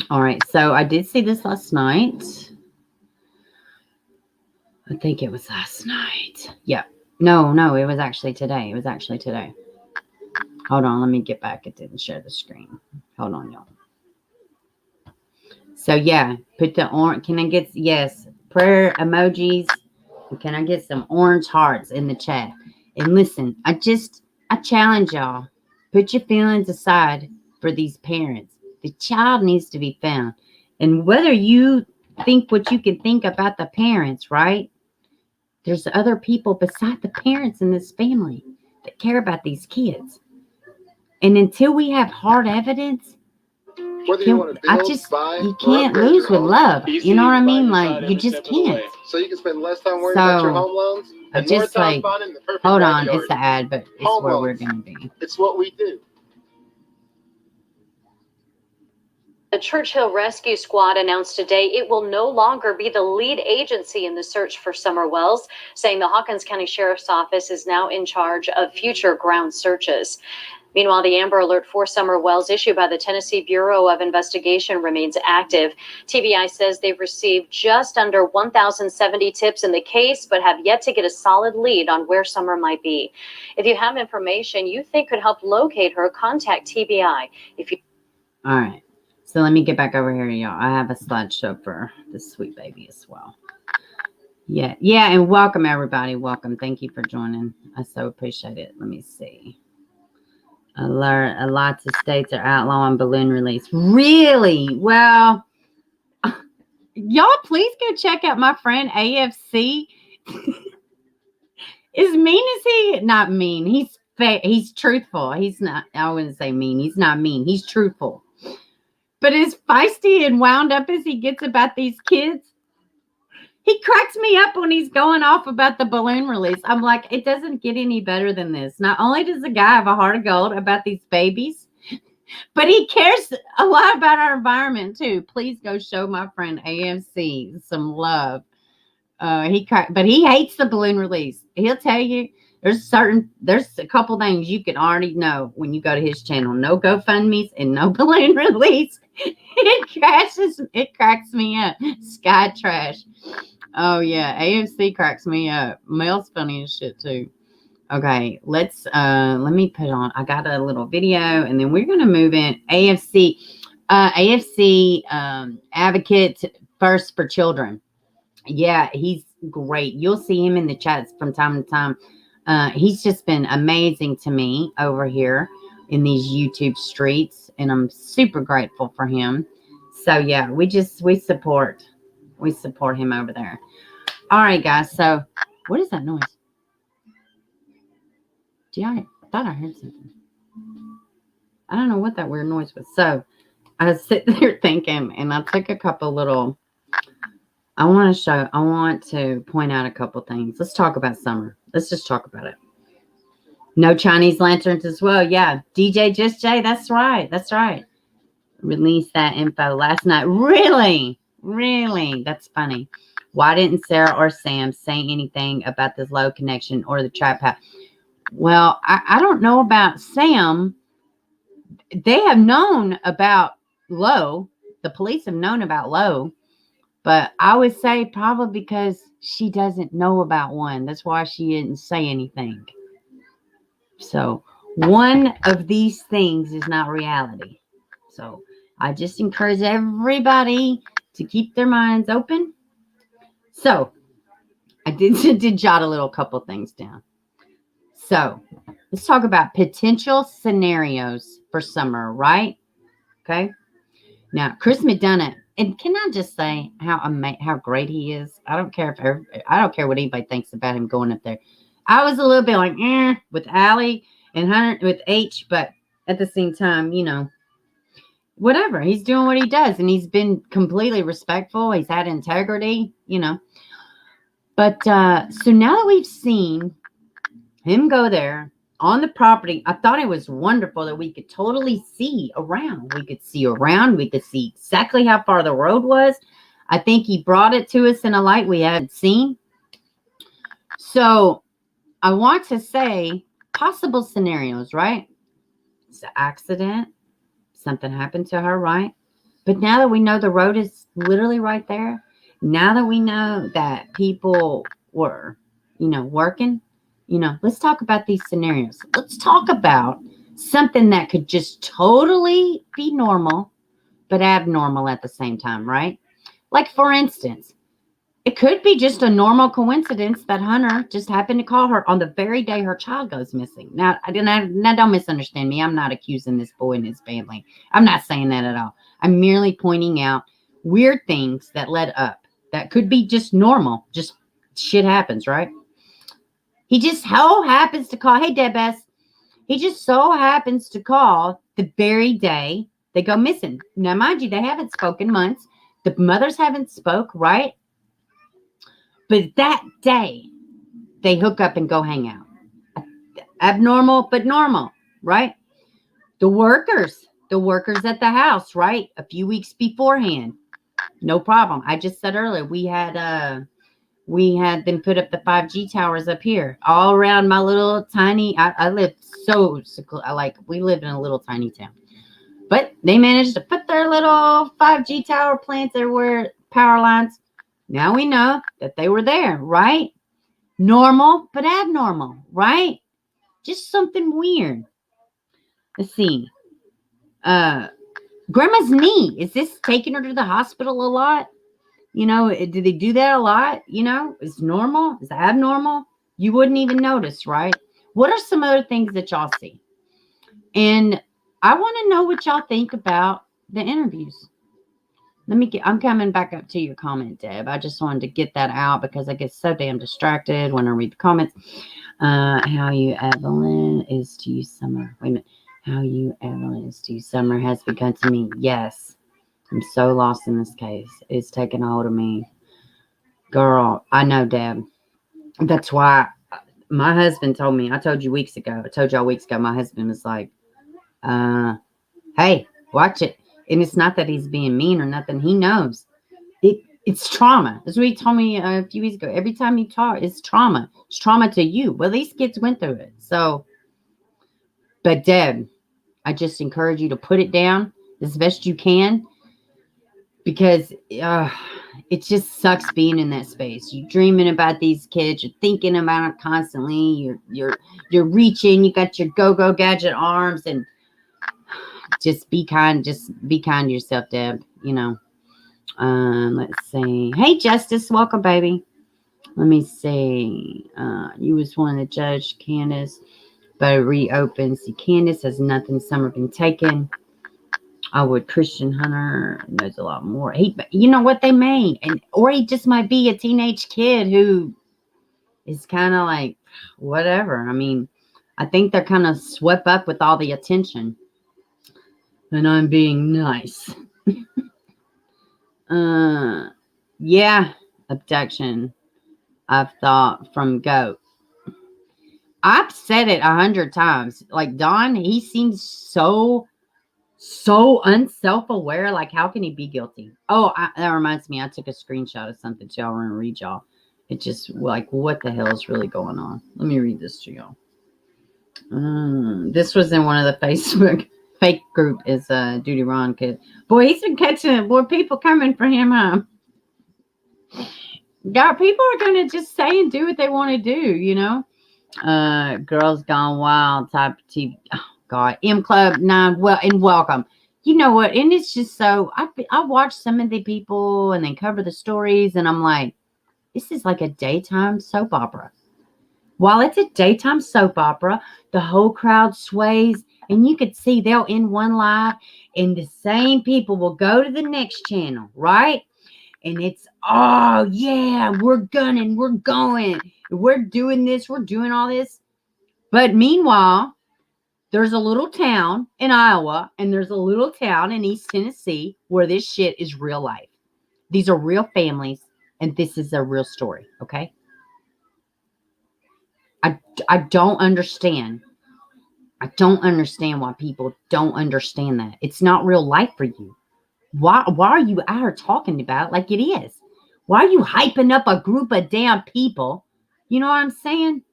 All right. So, I did see this last night. I think it was last night. Yeah. No, it was actually today. Hold on, let me get back. It didn't share the screen. Hold on, y'all. So yeah, put the orange. Can I get, yes, prayer emojis? Can I get some orange hearts in the chat? And listen, I challenge y'all. Put your feelings aside for these parents. The child needs to be found. And whether you think what you can think about the parents, right? There's other people beside the parents in this family that care about these kids. And until we have hard evidence, Whether you want to build, you can't lose with love. You know what I mean? Like, you just can't. So you can spend less time worrying about your home loans and more time finding the perfect hold on, backyard. it's the ad, but it's Home where loans. we're going to be. It's what we do. The Churchill Rescue Squad announced today it will no longer be the lead agency in the search for Summer Wells, saying the Hawkins County Sheriff's Office is now in charge of future ground searches. Meanwhile, the Amber Alert for Summer Wells issued by the Tennessee Bureau of Investigation remains active. TBI says they've received just under 1,070 tips in the case, but have yet to get a solid lead on where Summer might be. If you have information you think could help locate her, contact TBI. All right. So let me get back over here, y'all. I have a slideshow for this sweet baby as well. Yeah. And welcome, everybody. Welcome. Thank you for joining. I so appreciate it. Let me see. Alert. Lots of states are outlawing balloon release. Really? Well, y'all please go check out my friend AFC. As mean as he, not mean. He's truthful. He's not, I wouldn't say mean. He's not mean. He's truthful. But as feisty and wound up as he gets about these kids, he cracks me up when he's going off about the balloon release. I'm like, it doesn't get any better than this. Not only does the guy have a heart of gold about these babies, but he cares a lot about our environment too. Please go show my friend AFC some love. But he hates the balloon release. He'll tell you there's a couple things you can already know when you go to his channel. No GoFundMe's and no balloon release. It cracks me up. Sky trash. Oh yeah, AFC cracks me up. Mel's funny as shit too. Okay, let me put on. I got a little video, and then we're gonna move in. AFC advocate first for children. Yeah, he's great. You'll see him in the chats from time to time. He's just been amazing to me over here in these YouTube streets, and I'm super grateful for him. So yeah, we support him over there. All right, guys. So what is that noise? I thought I heard something. I don't know what that weird noise was. So I was sitting there thinking, and I took a couple little. I want to point out a couple things. Let's talk about summer. Let's just talk about it. No Chinese lanterns as well. Yeah. DJ Just Jay. That's right. Released that info last night. Really? That's funny. Why didn't Sarah or Sam say anything about this low connection or the tripod? Well, I don't know about Sam. They have known about low. The police have known about low. But I would say probably because she doesn't know about one. That's why she didn't say anything. So one of these things is not reality. So I just encourage everybody to keep their minds open. So I did jot a little couple things down. So let's talk about potential scenarios for summer, right? Okay. Now, Chris McDonough. And can I just say how great he is? I don't care what anybody thinks about him going up there. I was a little bit like, with Allie and Hunter with H, but at the same time, whatever. He's doing what he does, and he's been completely respectful. He's had integrity, But so now that we've seen him go there on the property, I thought it was wonderful that we could totally see around. We could see around. We could see exactly how far the road was. I think he brought it to us in a light we hadn't seen. So I want to say possible scenarios, right? It's an accident. Something happened to her, right? But now that we know the road is literally right there, now that we know that people were, working, let's talk about these scenarios. Let's talk about something that could just totally be normal, but abnormal at the same time, right? Like, for instance, it could be just a normal coincidence that Hunter just happened to call her on the very day her child goes missing. Now, don't misunderstand me. I'm not accusing this boy and his family. I'm not saying that at all. I'm merely pointing out weird things that led up that could be just normal. Just shit happens, right? He just so happens to call. Hey, Debess. He just so happens to call the very day they go missing. Now, mind you, they haven't spoken months. The mothers haven't spoke, right? But that day, they hook up and go hang out. Abnormal, but normal, right? The workers at the house, right? A few weeks beforehand, no problem. I just said earlier, we had them put up the 5G towers up here, all around my little tiny. I live we live in a little tiny town, but they managed to put their little 5G tower plants everywhere, power lines. Now we know that they were there, right? Normal, but abnormal, right? Just something weird. Let's see. Grandma's knee. Is this taking her to the hospital a lot? You know, do they do that a lot? You know, is normal? Is abnormal? You wouldn't even notice, right? What are some other things that y'all see? And I want to know what y'all think about the interviews. I'm coming back up to your comment, Deb. I just wanted to get that out because I get so damn distracted when I read the comments. How you, Evelyn, is to you, Summer. Wait a minute. How you, Evelyn, is to you, Summer has begun to me. Yes. I'm so lost in this case. It's taken a hold of me. Girl, I know, Deb. That's why my husband told me, I told y'all weeks ago, my husband was like, hey, watch it. And it's not that he's being mean or nothing. He knows. It's trauma. That's what he told me a few weeks ago. Every time you talk, it's trauma. It's trauma to you. Well, these kids went through it. So, but Deb, I just encourage you to put it down as best you can. Because it just sucks being in that space. You're dreaming about these kids. You're thinking about them constantly. You're reaching. You got your go-go gadget arms, and just be kind. Just be kind to yourself, Deb. You know. Let's see. Hey, Justice, welcome, baby. Let me see. You was one of the judge, Candace, but it reopens. See, Candace has nothing. Some have been taken. I would. Christian Hunter knows a lot more. You know what they may, or he just might be a teenage kid who is kind of like whatever. I mean, I think they're kind of swept up with all the attention, and I'm being nice. Yeah, abduction. I've thought from GOAT. I've said it 100 times. Like Don, he seems so unself-aware. Like, how can he be guilty? Oh, that reminds me. I took a screenshot of something to y'all. I'm gonna read y'all. It just like, what the hell is really going on? Let me read this to y'all. This was in one of the Facebook fake group. Is Duty Ron kid. Boy, he's been catching. Boy, people coming for him, huh? God, people are gonna just say and do what they want to do, you know. Girls Gone Wild type of TV. Oh God, M Club 9. Well, and welcome. You know what? And it's just so I watch some of the people and then cover the stories, and I'm like, this is like a daytime soap opera. While it's a daytime soap opera, the whole crowd sways, and you could see they'll end one live, and the same people will go to the next channel, right? And it's, oh, yeah, we're gunning, we're going, we're doing this, we're doing all this. But meanwhile, there's a little town in Iowa, and there's a little town in East Tennessee where this shit is real life. These are real families, and this is a real story, okay? I don't understand. I don't understand why people don't understand that. It's not real life for you. Why are you out here talking about it like it is? Why are you hyping up a group of damn people? You know what I'm saying?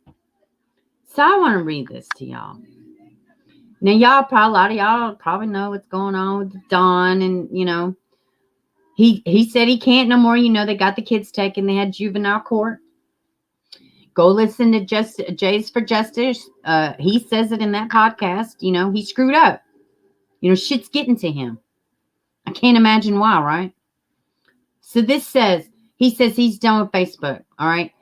So I want to read this to y'all. Now, a lot of y'all probably know what's going on with Don, and, you know, he said he can't no more. You know, they got the kids taken. They had juvenile court. Go listen to Jay's for Justice. He says it in that podcast. You know, he screwed up. You know, shit's getting to him. I can't imagine why, right? So he says he's done with Facebook. All right.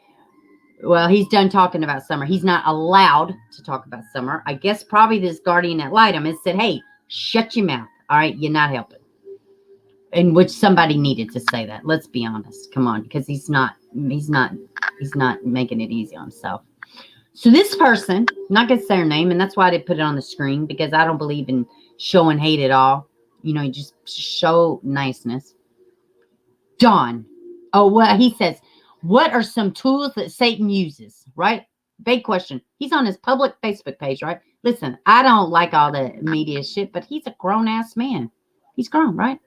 Well, he's done talking about Summer. He's not allowed to talk about Summer. I guess probably this guardian that lied to him and said, hey, shut your mouth. All right. You're not helping. In which somebody needed to say that. Let's be honest. Come on. Because he's not making it easy on himself. So this person, not going to say her name, and that's why I didn't put it on the screen, because I don't believe in showing hate at all. You know, you just show niceness. Dawn. Oh, well, he says, what are some tools that Satan uses? Right? Big question. He's on his public Facebook page, right? Listen, I don't like all the media shit, but he's a grown-ass man. He's grown, right?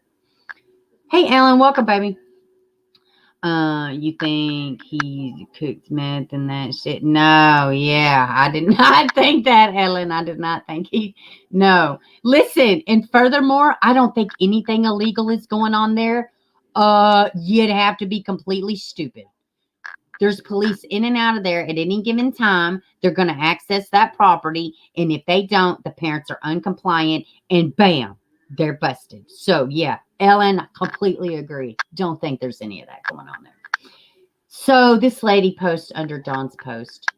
Hey, Ellen, welcome, baby. You think he cooked meth and that shit? No, yeah, I did not think that, Ellen. I did not think no. Listen, and furthermore, I don't think anything illegal is going on there. You'd have to be completely stupid. There's police in and out of there at any given time. They're going to access that property, and if they don't, the parents are uncompliant, and bam, they're busted. So, yeah, Ellen, completely agree. Don't think there's any of that going on there. So this lady posts under Dawn's post,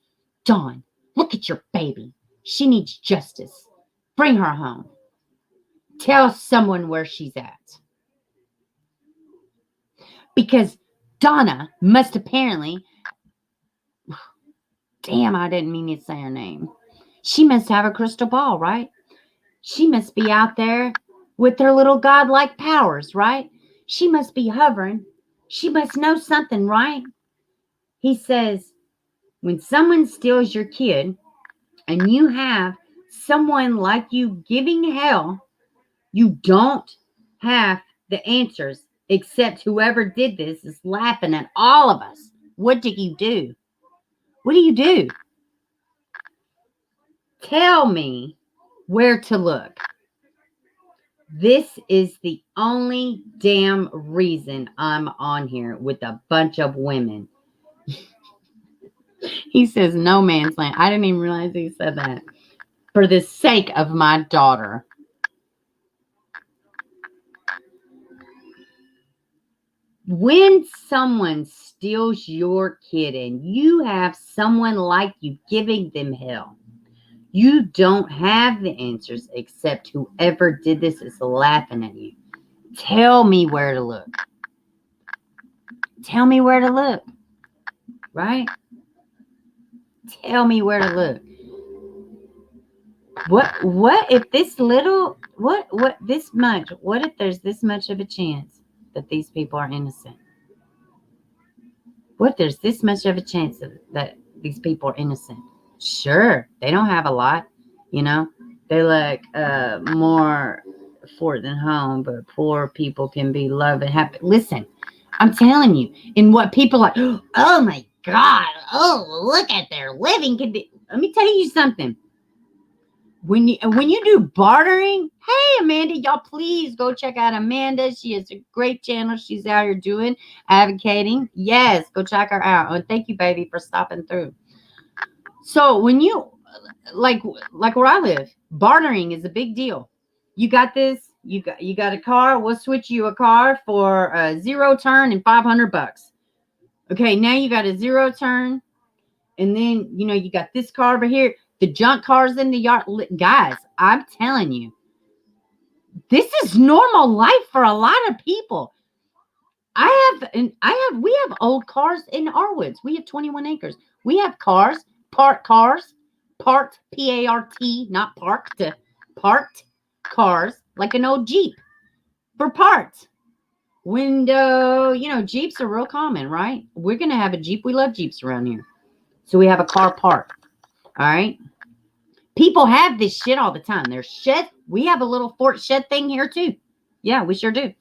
Dawn, look at your baby. She needs justice. Bring her home. Tell someone where she's at. Because Donna must apparently, damn, I didn't mean to say her name. She must have a crystal ball, right? She must be out there with her little godlike powers, right? She must be hovering. She must know something, right? He says, when someone steals your kid and you have someone like you giving hell, you don't have the answers, except whoever did this is laughing at all of us. What do you do? What do you do? Tell me where to look. This is the only damn reason I'm on here with a bunch of women. He says, no man's land. I didn't even realize he said that. For the sake of my daughter. When someone steals your kid and you have someone like you giving them hell, you don't have the answers except whoever did this is laughing at you. Tell me where to look. Tell me where to look. Right? Tell me where to look. What if this little, what this much, what if there's this much of a chance that these people are innocent? What if there's this much of a chance that these people are innocent? Sure, they don't have a lot, you know. They're like more fort than home, but poor people can be loved and happy. Listen, I'm telling you, and what people are like, oh my God, oh, look at their living condition. Let me tell you something. When you do bartering, hey Amanda, y'all please go check out Amanda. She has a great channel. She's out here doing advocating. Yes, go check her out. And thank you, baby, for stopping through. So when you like where I live, bartering is a big deal. You got this, you got a car, we'll switch you a car for a 0 turn and $500. Okay, now you got a 0 turn, and then you got this car over here, the junk cars in the yard. Guys, I'm telling you, this is normal life for a lot of people. We have old cars in our woods. We have 21 acres. We have parked cars, P-A-R-T, not parked cars, like an old Jeep for parts. Window, Jeeps are real common, right? We're going to have a Jeep. We love Jeeps around here. So we have a car park. All right. People have this shit all the time. There's shed. We have a little fort shed thing here too. Yeah, we sure do.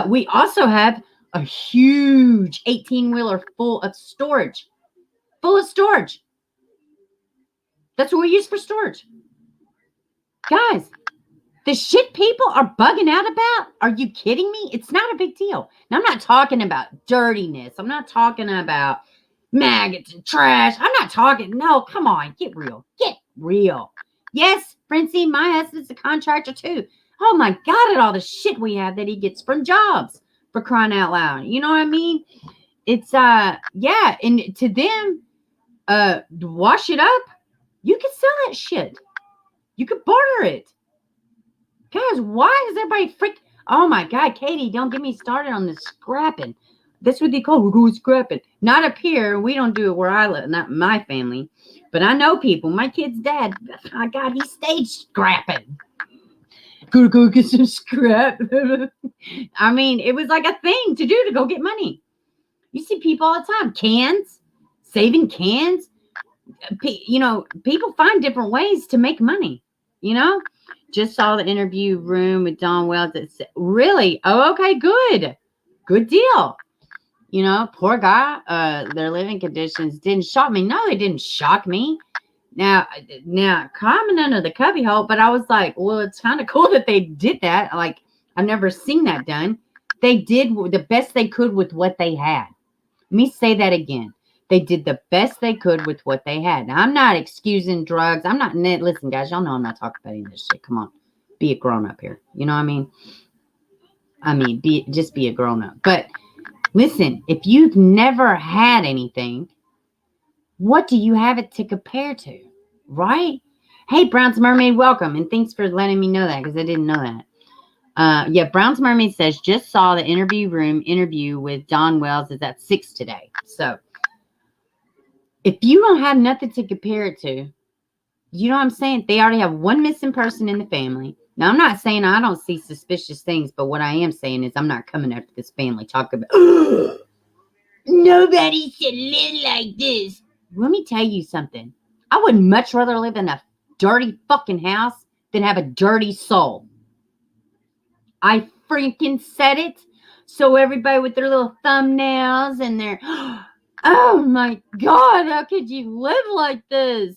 We also have a huge 18-wheeler full of storage. That's what we use for storage. Guys, the shit people are bugging out about, are you kidding me? It's not a big deal. Now, I'm not talking about dirtiness. I'm not talking about, maggots and trash. I'm not talking. No, come on. Get real. Get real. Yes, Princey, my husband's a contractor too. Oh my God, at all the shit we have that he gets from jobs, for crying out loud. You know what I mean? It's, yeah. And to them, wash it up. You can sell that shit. You could barter it. Guys, why is everybody freak? Oh my God, Katie, don't get me started on this scrapping. That's what they call, we're going scrapping. Not up here. We don't do it where I live, not my family. But I know people. My kid's dad, oh my God, he stayed scrapping. Gonna go get some scrap. I mean, it was like a thing to do to go get money. You see people all the time. Cans, saving cans. You know, people find different ways to make money, you know? Just saw the interview room with Don Wells. It's really, oh, okay, good deal. You know, poor guy. Their living conditions didn't shock me. No, they didn't shock me. Now, climbing under the cubby hole, but I was like, well, it's kind of cool that they did that. Like, I've never seen that done. They did the best they could with what they had. Let me say that again. They did the best they could with what they had. Now, I'm not excusing drugs. I'm not, listen, guys, y'all know I'm not talking about any of this shit. Come on. Be a grown-up here. You know what I mean? Just be a grown-up. But listen, if you've never had anything, what do you have it to compare to? Right? Hey, Brown's Mermaid, welcome. And thanks for letting me know that, because I didn't know that. Yeah, Brown's Mermaid says, just saw the interview with Don Wells is at 6 today. So, if you don't have nothing to compare it to, you know what I'm saying? They already have one missing person in the family. Now, I'm not saying I don't see suspicious things, but what I am saying is I'm not coming after this family talking about, nobody should live like this. Let me tell you something. I would much rather live in a dirty fucking house than have a dirty soul. I freaking said it. So everybody with their little thumbnails and their, oh my God, how could you live like this?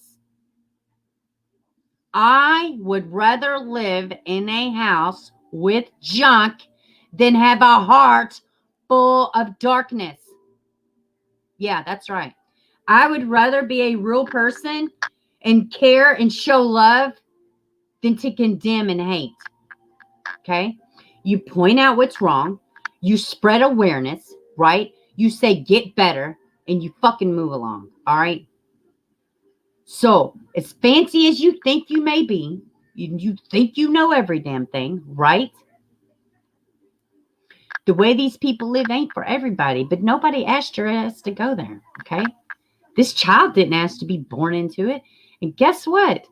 I would rather live in a house with junk than have a heart full of darkness. Yeah, that's right. I would rather be a real person and care and show love than to condemn and hate. Okay? You point out what's wrong. You spread awareness, right? You say get better and you fucking move along. All right? So, as fancy as you think you may be, you think you know every damn thing, right? The way these people live ain't for everybody, but nobody asked your ass to go there, okay? This child didn't ask to be born into it. And guess what?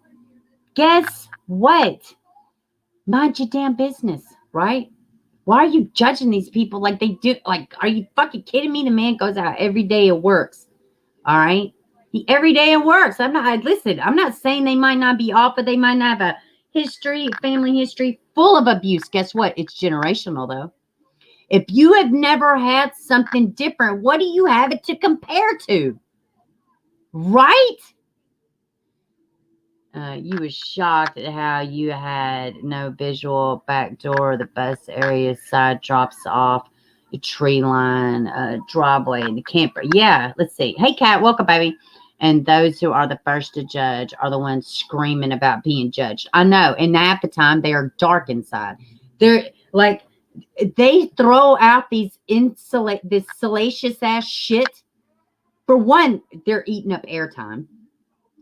Mind your damn business, right? Why are you judging these people like they do? Like, are you fucking kidding me? The man goes out every day and works, all right? Every day it works. I'm not saying they might not be off, but they might not have a family history full of abuse. Guess what? It's generational, though. If you have never had something different, what do you have it to compare to? Right? You was shocked at how you had no visual back door. The bus area side drops off a tree line, driveway, and the camper. Yeah, let's see. Hey, Kat, welcome, baby. And those who are the first to judge are the ones screaming about being judged. I know. And half the time they are dark inside. They're like, they throw out this salacious ass shit. For one, they're eating up airtime.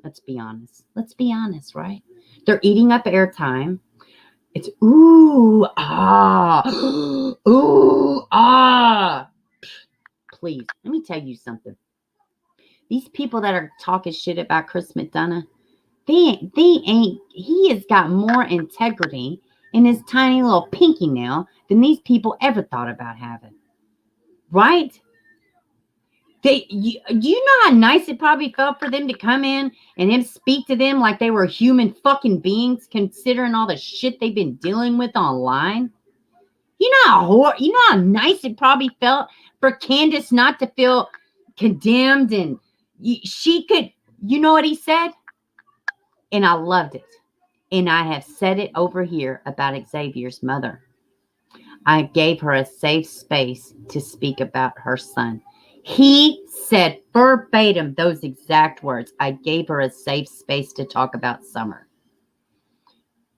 Let's be honest, right? They're eating up airtime. It's ooh, ah, ooh, ah. Please, let me tell you something. These people that are talking shit about Chris McDonough, he has got more integrity in his tiny little pinky nail than these people ever thought about having. Right? You know how nice it probably felt for them to come in and him speak to them like they were human fucking beings, considering all the shit they've been dealing with online? You know how nice it probably felt for Candace not to feel condemned, and she could, you know what he said? And I loved it. And I have said it over here about Xavier's mother. I gave her a safe space to speak about her son. He said verbatim those exact words. I gave her a safe space to talk about Summer.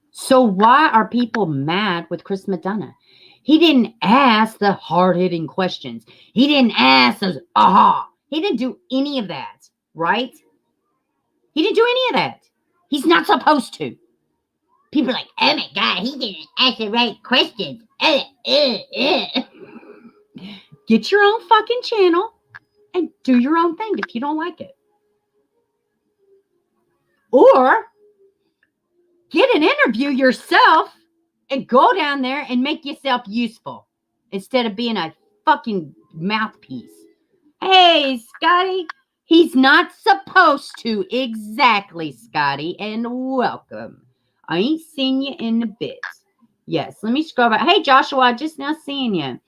So why are people mad with Chris Madonna? He didn't ask the hard-hitting questions. He didn't ask those, He didn't do any of that, right? He didn't do any of that. He's not supposed to. People are like, oh my God, he didn't ask the right questions. Get your own fucking channel and do your own thing if you don't like it. Or get an interview yourself and go down there and make yourself useful instead of being a fucking mouthpiece. Hey, Scotty. He's not supposed to. Exactly, Scotty. And welcome. I ain't seen you in a bit. Yes, let me scroll back. Hey, Joshua, just now seeing you.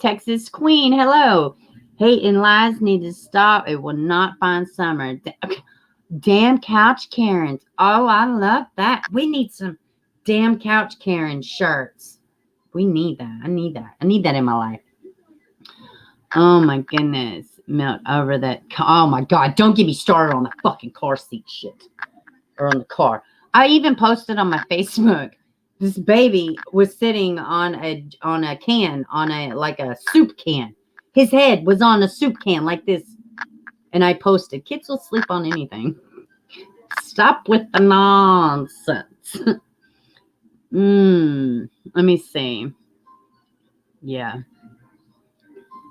Texas Queen, hello. Hate and lies need to stop. It will not find Summer. Damn couch Karens. Oh, I love that. We need some damn couch Karen shirts. We need that. I need that. I need that in my life. Oh my goodness. Melt over that. Oh my God. Don't get me started on the fucking car seat shit. Or on the car. I even posted on my Facebook. This baby was sitting on a can, like a soup can. His head was on a soup can like this. And I posted, kids will sleep on anything. Stop with the nonsense. Let me see. Yeah.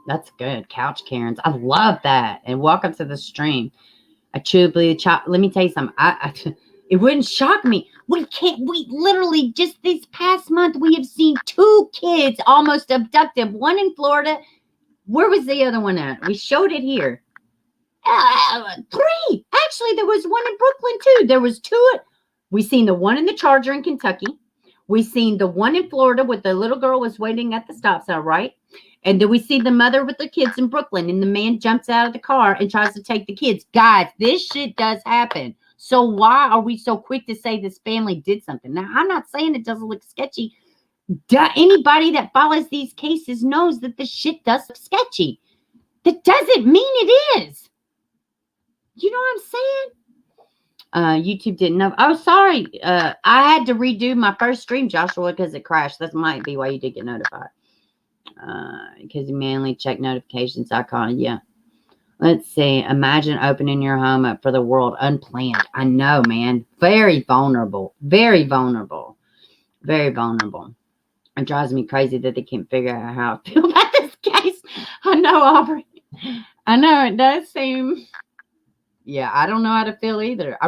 That's good. Couch Karens. I love that. And welcome to the stream. I truly believe let me tell you something. It wouldn't shock me. We literally just this past month, we have seen 2 kids almost abducted. One in Florida. Where was the other one at? We showed it here. 3. Actually, there was one in Brooklyn too. There was 2. We seen the one in the Charger in Kentucky. We seen the one in Florida with the little girl was waiting at the stop sign, right? And then we see the mother with the kids in Brooklyn, and the man jumps out of the car and tries to take the kids. Guys, this shit does happen. So why are we so quick to say this family did something? Now, I'm not saying it doesn't look sketchy. Anybody that follows these cases knows that the shit does look sketchy. That doesn't mean it is. You know what I'm saying? YouTube didn't know. Oh, sorry. I had to redo my first stream, Joshua, because it crashed. That might be why you did get notified. Because you manually check notifications icon. Yeah. Let's see. Imagine opening your home up for the world unplanned. I know, man. Very vulnerable. Very vulnerable. Very vulnerable. It drives me crazy that they can't figure out how I feel about this case. I know, Aubrey. I know it does seem. Yeah, I don't know how to feel either. I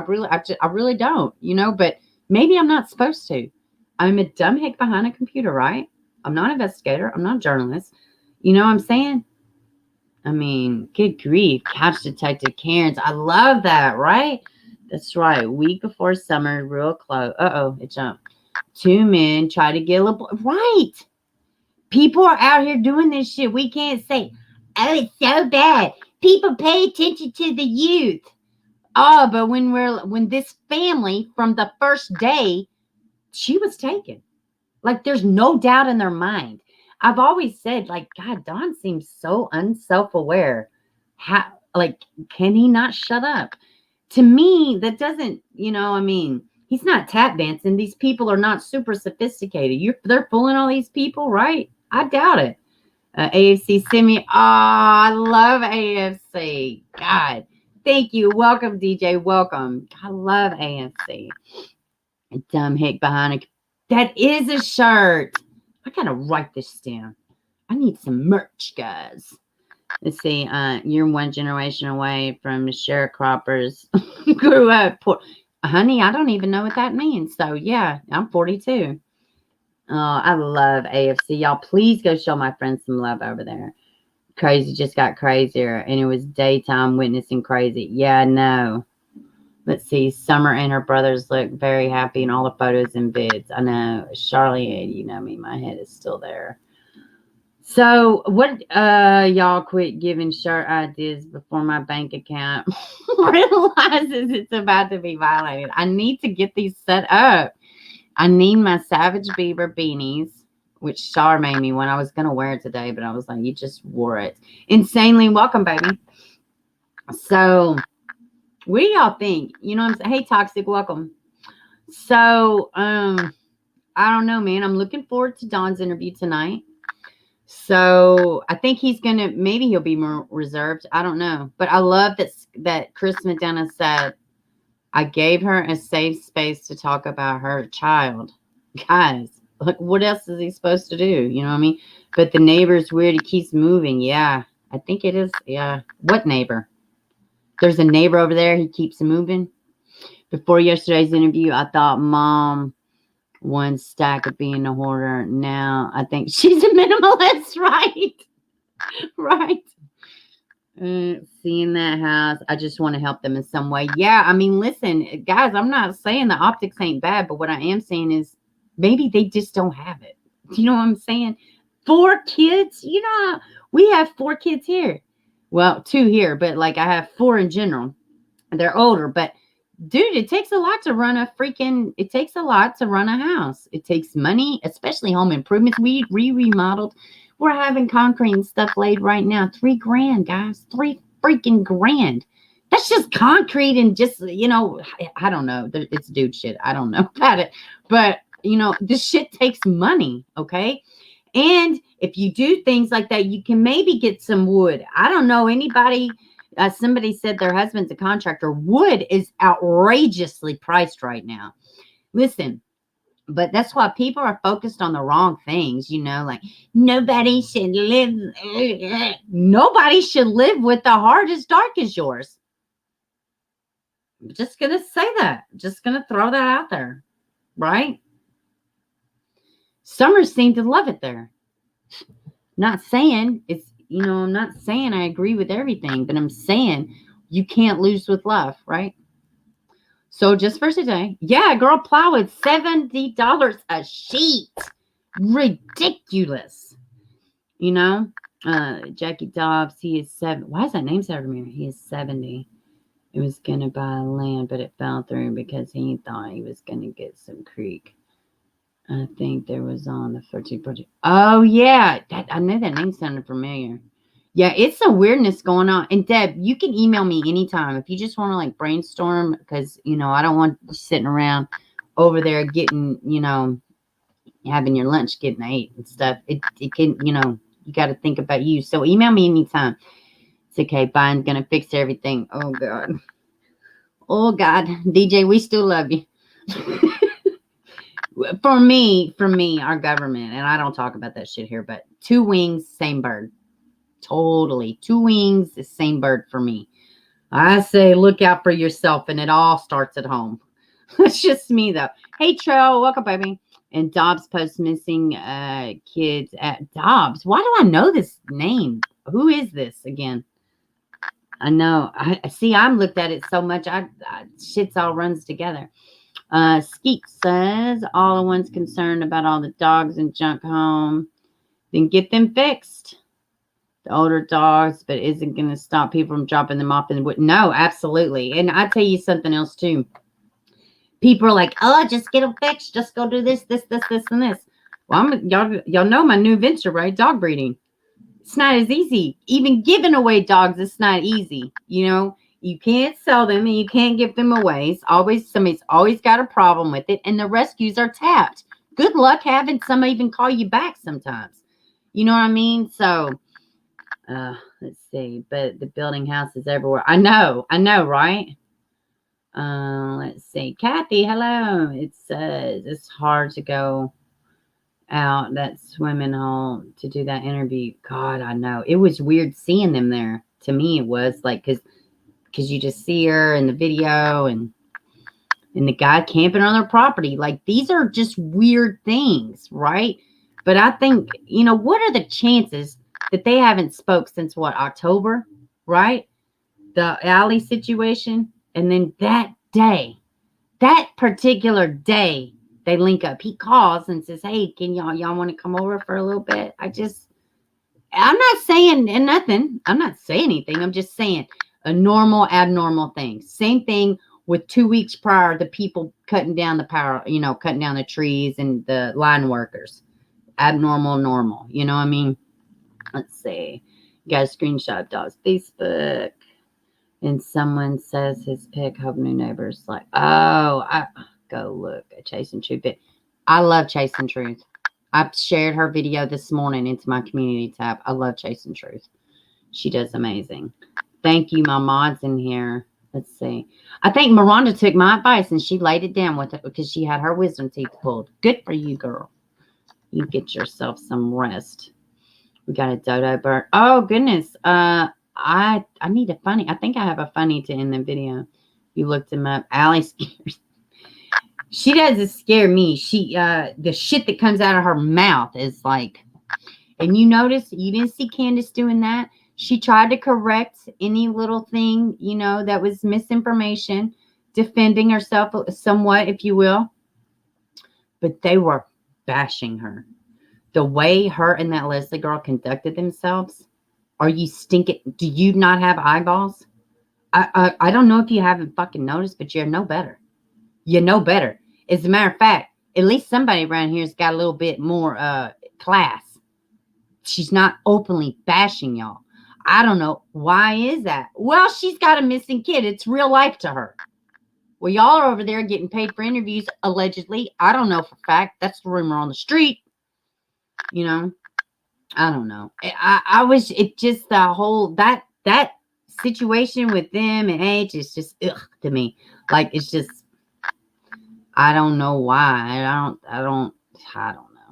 really don't, but maybe I'm not supposed to. I'm a dumb hick behind a computer, right? I'm not an investigator. I'm not a journalist. You know what I'm saying? I mean, good grief. Couch Detective Karens. I love that, right? That's right. Week before Summer, real close. Uh-oh, it jumped. 2 men try to get a little. Right. People are out here doing this shit. We can't say, oh, it's so bad. People pay attention to the youth. Oh, but when this family from the first day, she was taken. Like, there's no doubt in their mind. I've always said, like, God, Don seems so unself-aware. How, like, can he not shut up? To me, that doesn't, he's not tap dancing. These people are not super sophisticated. They're fooling all these people, right? I doubt it. AFC Simi. Oh, I love AFC. God, thank you. Welcome, DJ. Welcome. I love AFC. A dumb hick behind it. That is a shirt. I gotta write this down. I need some merch, guys. Let's see. You're 1 generation away from sharecroppers. Grew up poor. Honey, I don't even know what that means. So yeah, I'm 42. Oh, I love AFC. Y'all, please go show my friends some love over there. Crazy just got crazier, and it was daytime witnessing crazy. Yeah, I know. Let's see. Summer and her brothers look very happy in all the photos and vids. I know. Charlie, you know me. My head is still there. So, what, y'all quit giving shirt ideas before my bank account realizes it's about to be violated. I need to get these set up. I need my Savage Beaver beanies. which Char made me one. I was going to wear it today, but I was like, you just wore it. Insanely welcome, baby. So, what do y'all think? You know what I'm saying? Hey, Toxic, welcome. So, I don't know, man. I'm looking forward to Dawn's interview tonight. So, I think maybe he'll be more reserved. I don't know. But I love that Chris Medina said, I gave her a safe space to talk about her child. Guys, like, what else is he supposed to do? You know what I mean? But the neighbor's weird. He keeps moving. Yeah, I think it is. Yeah. What neighbor? There's a neighbor over there. He keeps moving. Before yesterday's interview, I thought Mom one stack of being a hoarder. Now I think she's a minimalist, right? Right. Seeing that house, I just want to help them in some way. Yeah, I mean, listen, guys, I'm not saying the optics ain't bad, but what I am saying is maybe they just don't have it. You know what I'm saying? 4 kids, you know, we have 4 kids here. Well, 2 here, but like I have 4 in general. They're older, but dude, it takes a lot to run a house. It takes money, especially home improvements. We remodeled. We're having concrete and stuff laid right now. $3,000, guys. $3 freaking grand. That's just concrete and just, you know, I don't know. It's dude shit. I don't know about it. But, you know, this shit takes money, okay? And if you do things like that, you can maybe get some wood. I don't know anybody. Somebody said their husband's a contractor. Wood is outrageously priced right now. Listen, but that's why people are focused on the wrong things. You know, like nobody should live with the heart as dark as yours. I'm just going to say that. Just going to throw that out there. Right? Summers seem to love it there. Not saying it's, you know, I'm not saying I agree with everything, but I'm saying you can't lose with love, right? So just for today, yeah, girl, plywood, $70 a sheet. Ridiculous. You know, Jackie Dobbs, he is 7. Why is that name so familiar? He is 70. He was going to buy land, but it fell through because he thought he was going to get some creek. I think there was on the 13 project. Oh, yeah. I knew that name sounded familiar. Yeah, it's some weirdness going on. And Deb, you can email me anytime if you just want to like brainstorm, because, you know, I don't want you sitting around over there getting, you know, having your lunch getting ate and stuff. It can, you know, you got to think about you. So email me anytime. It's okay. Biden's going to fix everything. Oh, God. Oh, God. DJ, we still love you. For me, our government, and I don't talk about that shit here, but 2 wings, same bird. Totally. 2 wings, the same bird for me. I say look out for yourself, and it all starts at home. That's just me, though. Hey, Tro, welcome, baby. And Dobbs posts missing kids at Dobbs. Why do I know this name? Who is this again? I know. I see. I'm looked at it so much. Shit's all runs together. Skeet says, all the ones concerned about all the dogs and junk home, then get them fixed. The older dogs, but isn't going to stop people from dropping them off in the wood. No, absolutely. And I tell you something else too. People are like, oh, just get them fixed. Just go do this, and this. Well, y'all know my new venture, right? Dog breeding. It's not as easy. Even giving away dogs, it's not easy. You know, you can't sell them and you can't give them away. Somebody's always got a problem with it, and the rescues are tapped. Good luck having somebody even call you back sometimes. You know what I mean? So, let's see. But the building houses everywhere. I know, right? Let's see. Kathy, hello. It says it's hard to go out that swimming hole to do that interview. God, I know. It was weird seeing them there. To me, it was like, because you just see her in the video and the guy camping on their property. Like, these are just weird things, right? But I think, you know, what are the chances that they haven't spoke since what, October, right? The alley situation. And then that particular day, they link up. He calls and says, hey, can y'all want to come over for a little bit? I'm not saying nothing. I'm not saying anything. I'm just saying a normal, abnormal thing. Same thing with 2 weeks prior, the people cutting down the power, you know, cutting down the trees and the line workers. abnormal normal. You know what I mean? Let's see. You got a screenshot of dog's Facebook. And someone says his pic, hope new neighbors. Like, oh, I go look at Chasing Truth. But I love Chasing Truth. I shared her video this morning into my community tab. I love Chasing Truth. She does amazing. Thank you, my mods in here. Let's see. I think Miranda took my advice and she laid it down with it because she had her wisdom teeth pulled. Good for you, girl. You get yourself some rest. We got a dodo bird. Oh, goodness. I need a funny. I think I have a funny to end the video. You looked him up. Allie scares. She doesn't scare me. She the shit that comes out of her mouth is like, and you notice you didn't see Candace doing that. She tried to correct any little thing, you know, that was misinformation, defending herself somewhat, if you will. But they were bashing her. The way her and that Leslie girl conducted themselves. Are you stinking? Do you not have eyeballs? I don't know if you haven't fucking noticed, but you're no better. You know better. As a matter of fact, at least somebody around here's got a little bit more class. She's not openly bashing y'all. I don't know. Why is that? Well, she's got a missing kid. It's real life to her. Well, y'all are over there getting paid for interviews, allegedly. I don't know for a fact. That's the rumor on the street. You know? I don't know. I was, it just the whole, that situation with them and H is just ugh to me. Like, it's just, I don't know why. I don't know.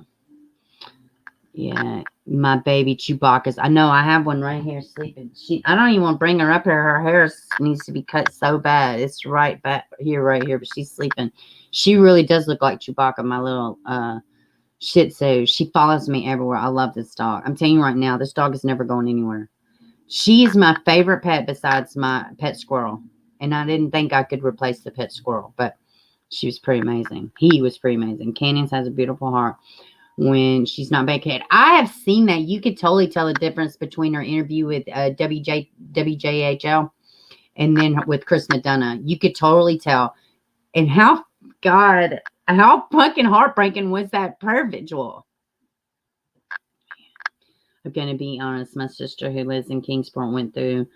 Yeah, my baby Chewbacca's. I know I have one right here sleeping. I don't even want to bring her up here. Her hair needs to be cut so bad. It's right back here, but she's sleeping. She really does look like Chewbacca, my little Shih Tzu. She follows me everywhere. I love this dog. I'm telling you right now, this dog is never going anywhere. She is my favorite pet besides my pet squirrel. And I didn't think I could replace the pet squirrel, but she was pretty amazing. He was pretty amazing. Candace has a beautiful heart when she's not backhead. I have seen that. You could totally tell the difference between her interview with WJHL and then with Chris McDonough. You could totally tell. And how fucking heartbreaking was that prayer vigil? I'm going to be honest. My sister who lives in Kingsport went to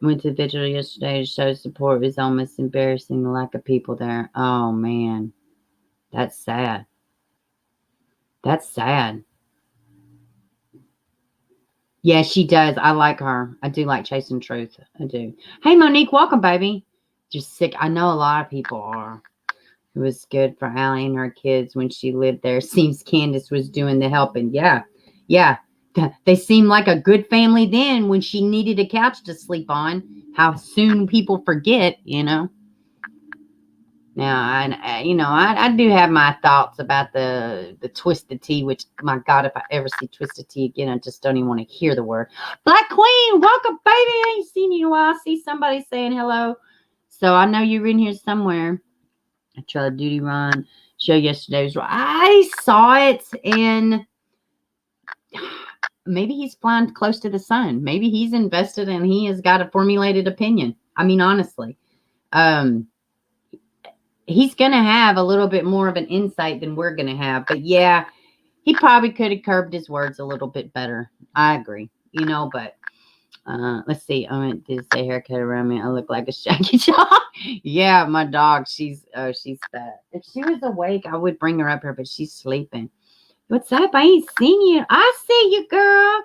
the vigil yesterday to show support. It was almost embarrassing, the lack of people there. Oh, man. That's sad. That's sad. Yeah, she does. I like her. I do like Chasing Truth. I do. Hey, Monique. Welcome, baby. Just sick. I know a lot of people are. It was good for Allie and her kids when she lived there. Seems Candace was doing the helping. Yeah. They seemed like a good family then when she needed a couch to sleep on. How soon people forget, you know. Now, I do have my thoughts about the Twisted Tea, which, my God, if I ever see Twisted Tea again, I just don't even want to hear the word. Black Queen, welcome, baby. I ain't seen you in a while. I see somebody saying hello. So I know you're in here somewhere. I tried a duty run show yesterday. I saw it, and maybe he's flying close to the sun. Maybe he's invested and he has got a formulated opinion. I mean, honestly, he's going to have a little bit more of an insight than we're going to have. But yeah, he probably could have curbed his words a little bit better. I agree, but let's see. I went to say haircut around me. I look like a shaggy dog. Yeah, my dog, she's fat. If she was awake, I would bring her up here, but she's sleeping. What's up? I ain't seen you. I see you, girl.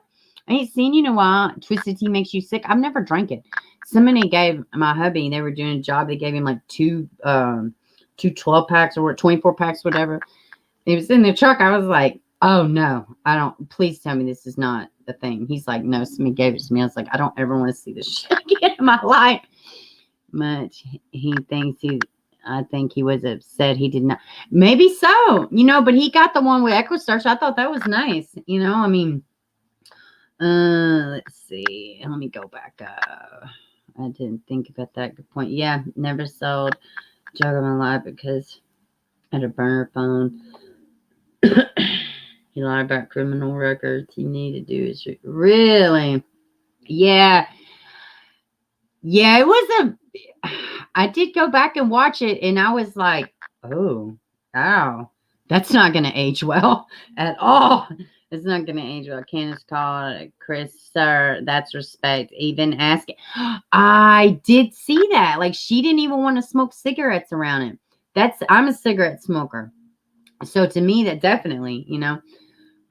I ain't seen you in a while. Twisted Tea makes you sick. I've never drank it. Somebody gave my hubby, they were doing a job. They gave him like two 12 packs or 24 packs, whatever. It was in the truck. I was like, oh no, I don't, please tell me this is not the thing. He's like, no, somebody gave it to me. I was like, I don't ever want to see this shit again in my life. Much I think he was upset he did not. Maybe so, but he got the one with Equistar. I thought that was nice. I mean, let's see. Let me go back up. I didn't think about that. Good point. Yeah, never sold Jug of my life because I had a burner phone. He lied about criminal records. You need to do is really. Yeah. Yeah, it was I did go back and watch it, and I was like, oh, wow. That's not going to age well at all. It's not going to age well. Candace called Chris, sir. That's respect. Even asking. I did see that. Like, she didn't even want to smoke cigarettes around him. I'm a cigarette smoker. So to me, that definitely,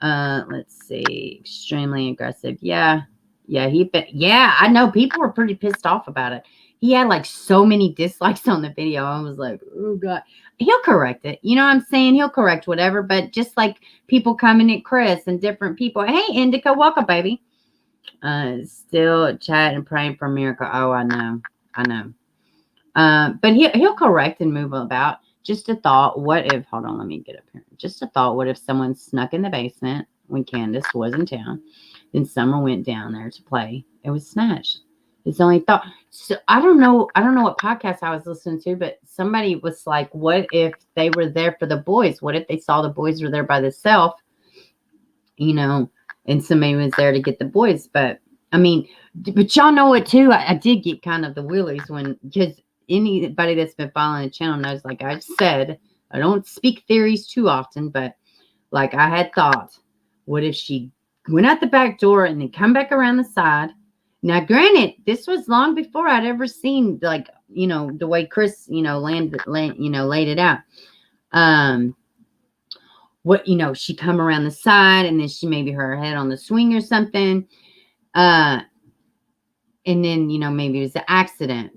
let's see. Extremely aggressive. Yeah. Yeah, I know people were pretty pissed off about it. He had like so many dislikes on the video. I was like, oh God. He'll correct it. You know what I'm saying? He'll correct whatever. But just like people coming at Chris and different people. Hey, Indica, welcome, baby. Still chatting and praying for a miracle. Oh, I know. But he'll correct and move about. Just a thought. What if, hold on, let me get up here. Just a thought. What if someone snuck in the basement when Candace was in town? Then Summer went down there to play. It was snatched. It's only thought. So I don't know what podcast I was listening to, but somebody was like, what if they were there for the boys? What if they saw the boys were there by themselves, and somebody was there to get the boys? But I mean, but y'all know it too. I did get kind of the willies because anybody that's been following the channel knows, like I said, I don't speak theories too often, but like I had thought, what if she went out the back door and then come back around the side? Now, granted, this was long before I'd ever seen, like, the way Chris, laid it out. She come around the side and then she maybe her head on the swing or something. And then, maybe it was an accident.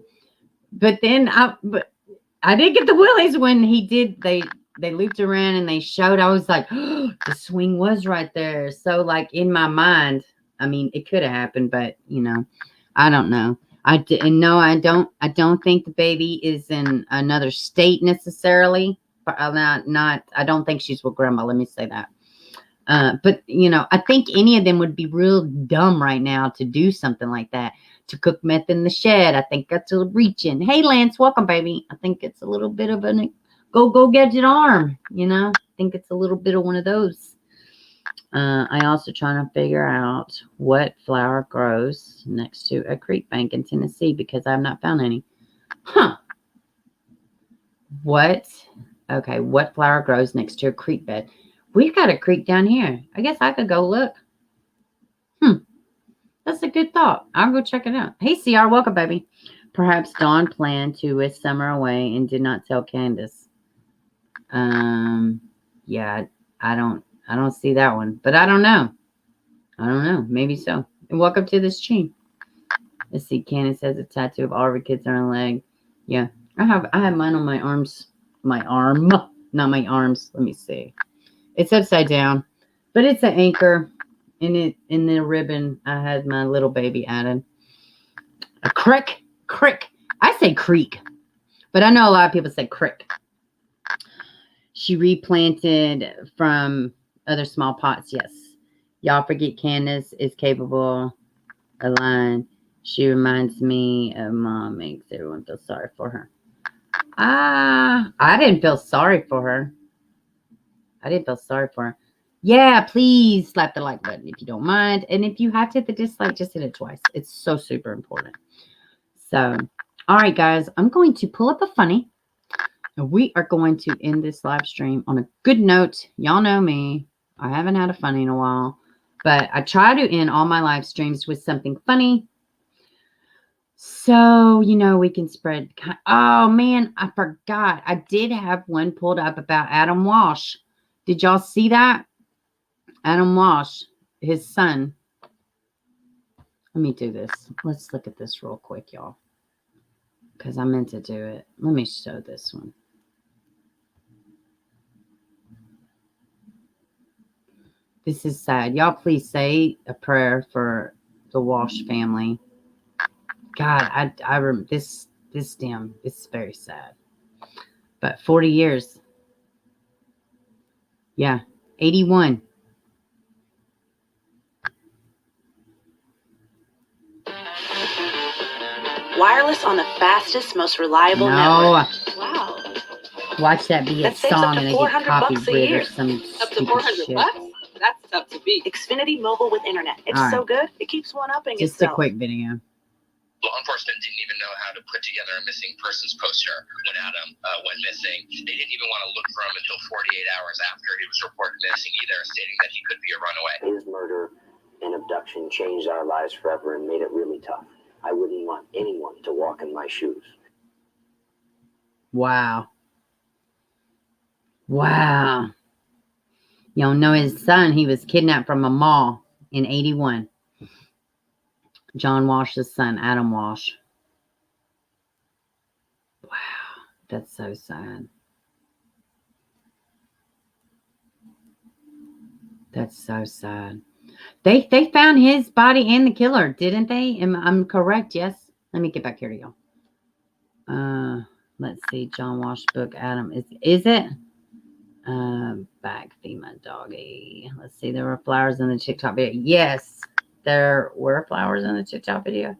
But then I did get the willies when they looped around and they showed. I was like, oh, the swing was right there. So like in my mind, I mean, it could have happened, but I don't know. I don't think the baby is in another state necessarily. But I don't think she's with grandma. Let me say that. But I think any of them would be real dumb right now to do something like that. To cook meth in the shed. I think that's a reaching. Hey, Lance, welcome, baby. I think it's a little bit of a go gadget arm. I think it's a little bit of one of those. I also trying to figure out what flower grows next to a creek bank in Tennessee because I have not found any. What flower grows next to a creek bed? We've got a creek down here. I guess I could go look. That's a good thought. I'll go check it out. Hey, CR, welcome, baby. Perhaps Dawn planned to whisk Summer away and did not tell Candace. Yeah, I don't see that one, but I don't know. Maybe so. And welcome to the stream. Let's see. Candace has a tattoo of all her kids on her leg. Yeah, I have mine on my arms. My arm, not my arms. Let me see. It's upside down, but it's an anchor. In the ribbon, I had my little baby added. A crick. I say creek, but I know a lot of people say crick. She replanted from other small pots. Yes. Y'all forget Candace is capable of lying. She reminds me of Mom, makes everyone feel sorry for her. I didn't feel sorry for her. Yeah, please slap the like button if you don't mind. And if you have to hit the dislike, just hit it twice. It's so super important. So, all right, guys, I'm going to pull up a funny. And we are going to end this live stream on a good note. Y'all know me. I haven't had a funny in a while. But I try to end all my live streams with something funny. So, we can spread. Oh, man, I forgot. I did have one pulled up about Adam Walsh. Did y'all see that? Adam Walsh, his son. Let me do this. Let's look at this real quick, y'all. Because I meant to do it. Let me show this one. This is sad. Y'all please say a prayer for the Walsh family. God, this is very sad. But 40 years. Yeah, 81. Wireless on the fastest, most reliable network. Wow. Watch that be a song and they get copyrighted or some Up to 400 shit. bucks? That's tough to beat. Xfinity Mobile with internet. It's All so right. good, it keeps one upping Just itself. a quick video. Law enforcement didn't even know how to put together a missing persons poster when Adam went missing. They didn't even want to look for him until 48 hours after he was reported missing either, stating that he could be a runaway. His murder and abduction changed our lives forever and made it really tough. I wouldn't want anyone to walk in my shoes. Wow. Wow. Y'all know his son, he was kidnapped from a mall in 81. John Walsh's son, Adam Walsh. Wow. That's so sad. That's so sad. They found his body and the killer, didn't they? I'm correct, yes? Let me get back here to y'all. Let's see. John Walsh book, Adam. Is it? Back feed my doggy. Let's see. There were flowers in the TikTok video. Yes, there were flowers in the TikTok video.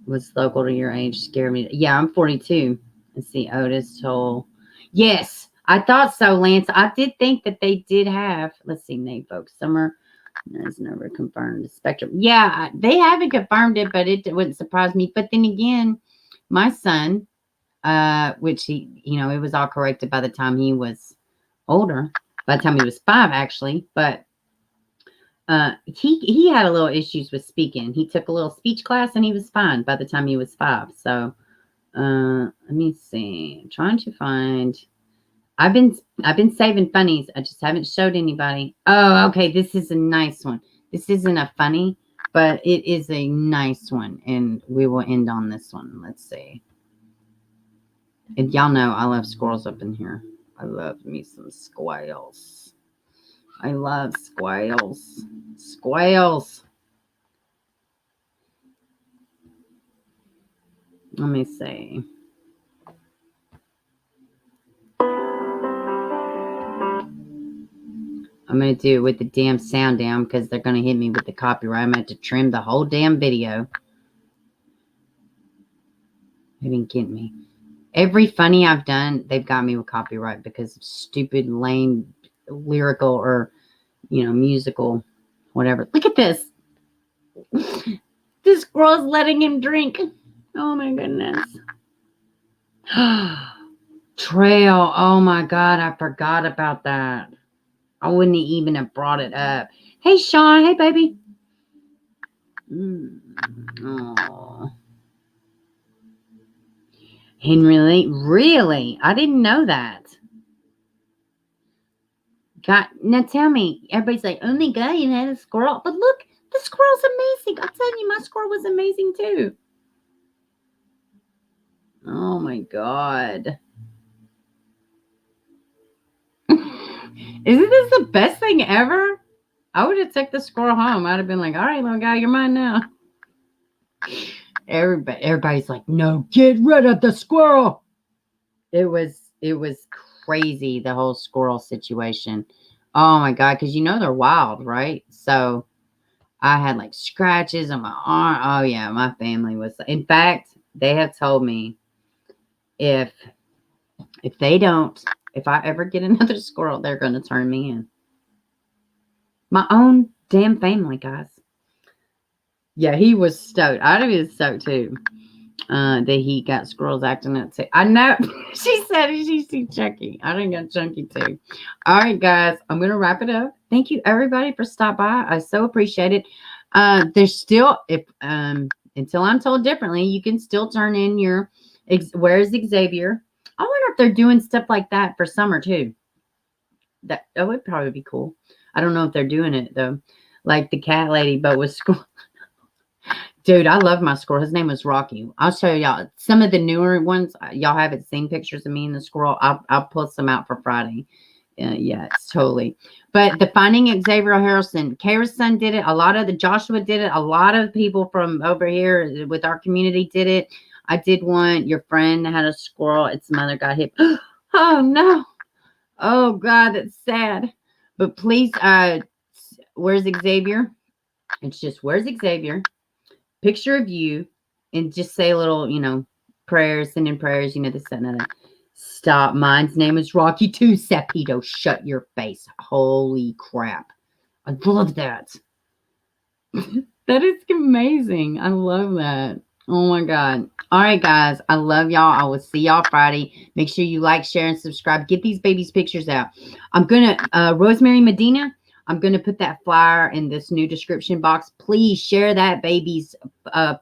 Was local to your age. Scared me. Yeah, I'm 42. Let's see. Otis told. Yes, I thought so, Lance. I did think that they did have. Let's see. Name folks. Summer. There's never confirmed. Spectrum. Yeah, they haven't confirmed it, but it wouldn't surprise me. But then again, my son, which he, it was all corrected by the time he was older, by the time he was 5, actually. But he had a little issues with speaking. He took a little speech class and he was fine by the time he was 5. So let me see. I'm trying to find. I've been saving funnies. I just haven't showed anybody. Oh, okay. This is a nice one. This isn't a funny, but it is a nice one, and we will end on this one. Let's see. And y'all know I love squirrels up in here. I love me some squirrels. I love squirrels. Squirrels. Let me see. I'm going to do it with the damn sound down because they're going to hit me with the copyright. I'm going to have to trim the whole damn video. They didn't get me. Every funny I've done, they've got me with copyright because of stupid, lame, lyrical, or, musical, whatever. Look at this. This girl's letting him drink. Oh, my goodness. Trail. Oh, my God. I forgot about that. I wouldn't even have brought it up. Hey, Sean. Hey, baby. Oh. Henry, really? I didn't know that. God, now tell me. Everybody's like, oh my God, you had a squirrel. But look, the squirrel's amazing. I'm telling you, my squirrel was amazing too. Oh my God. Isn't this the best thing ever? I would have took the squirrel home. I'd have been like, all right, little guy, you're mine now. Everybody's like, no, get rid of the squirrel. It was crazy, the whole squirrel situation. Oh my God, because they're wild, right? So I had like scratches on my arm. Oh yeah, my family was. In fact, they have told me if I ever get another squirrel, they're going to turn me in. My own damn family, guys. Yeah, he was stoked. I'd have been stoked too. That he got squirrels acting up too. I know. She said she see Chucky. I didn't got Chunky too. All right, guys. I'm going to wrap it up. Thank you, everybody, for stopping by. I so appreciate it. There's still, until I'm told differently, you can still turn in your, where's Xavier? I wonder if they're doing stuff like that for summer too. That would probably be cool. I don't know if they're doing it though. Like the cat lady, but with squirrel. Dude, I love my squirrel. His name was Rocky. I'll show y'all some of the newer ones. Y'all haven't seen pictures of me and the squirrel. I'll pull some out for Friday. Yeah, it's totally. But the Finding Xavier Harrelson, Kara's son did it. A lot of Joshua did it. A lot of people from over here with our community did it. I did one. Your friend had a squirrel. Its mother got hit. Oh no. Oh God, that's sad. But please, where's Xavier? It's just, where's Xavier? Picture of you, and just say a little, prayers, sending prayers, this, that, and that. Stop. Mine's name is Rocky too, Sapito. Shut your face. Holy crap. I love that. That is amazing. I love that. Oh my God. All right, guys. I love y'all. I will see y'all Friday. Make sure you like, share, and subscribe. Get these babies' pictures out. I'm going to, Rosemary Medina, I'm going to put that flyer in this new description box. Please share that baby's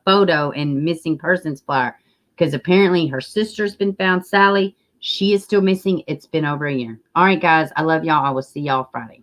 photo and missing persons flyer, because apparently her sister's been found, Sally. She is still missing. It's been over a year. All right, guys. I love y'all. I will see y'all Friday.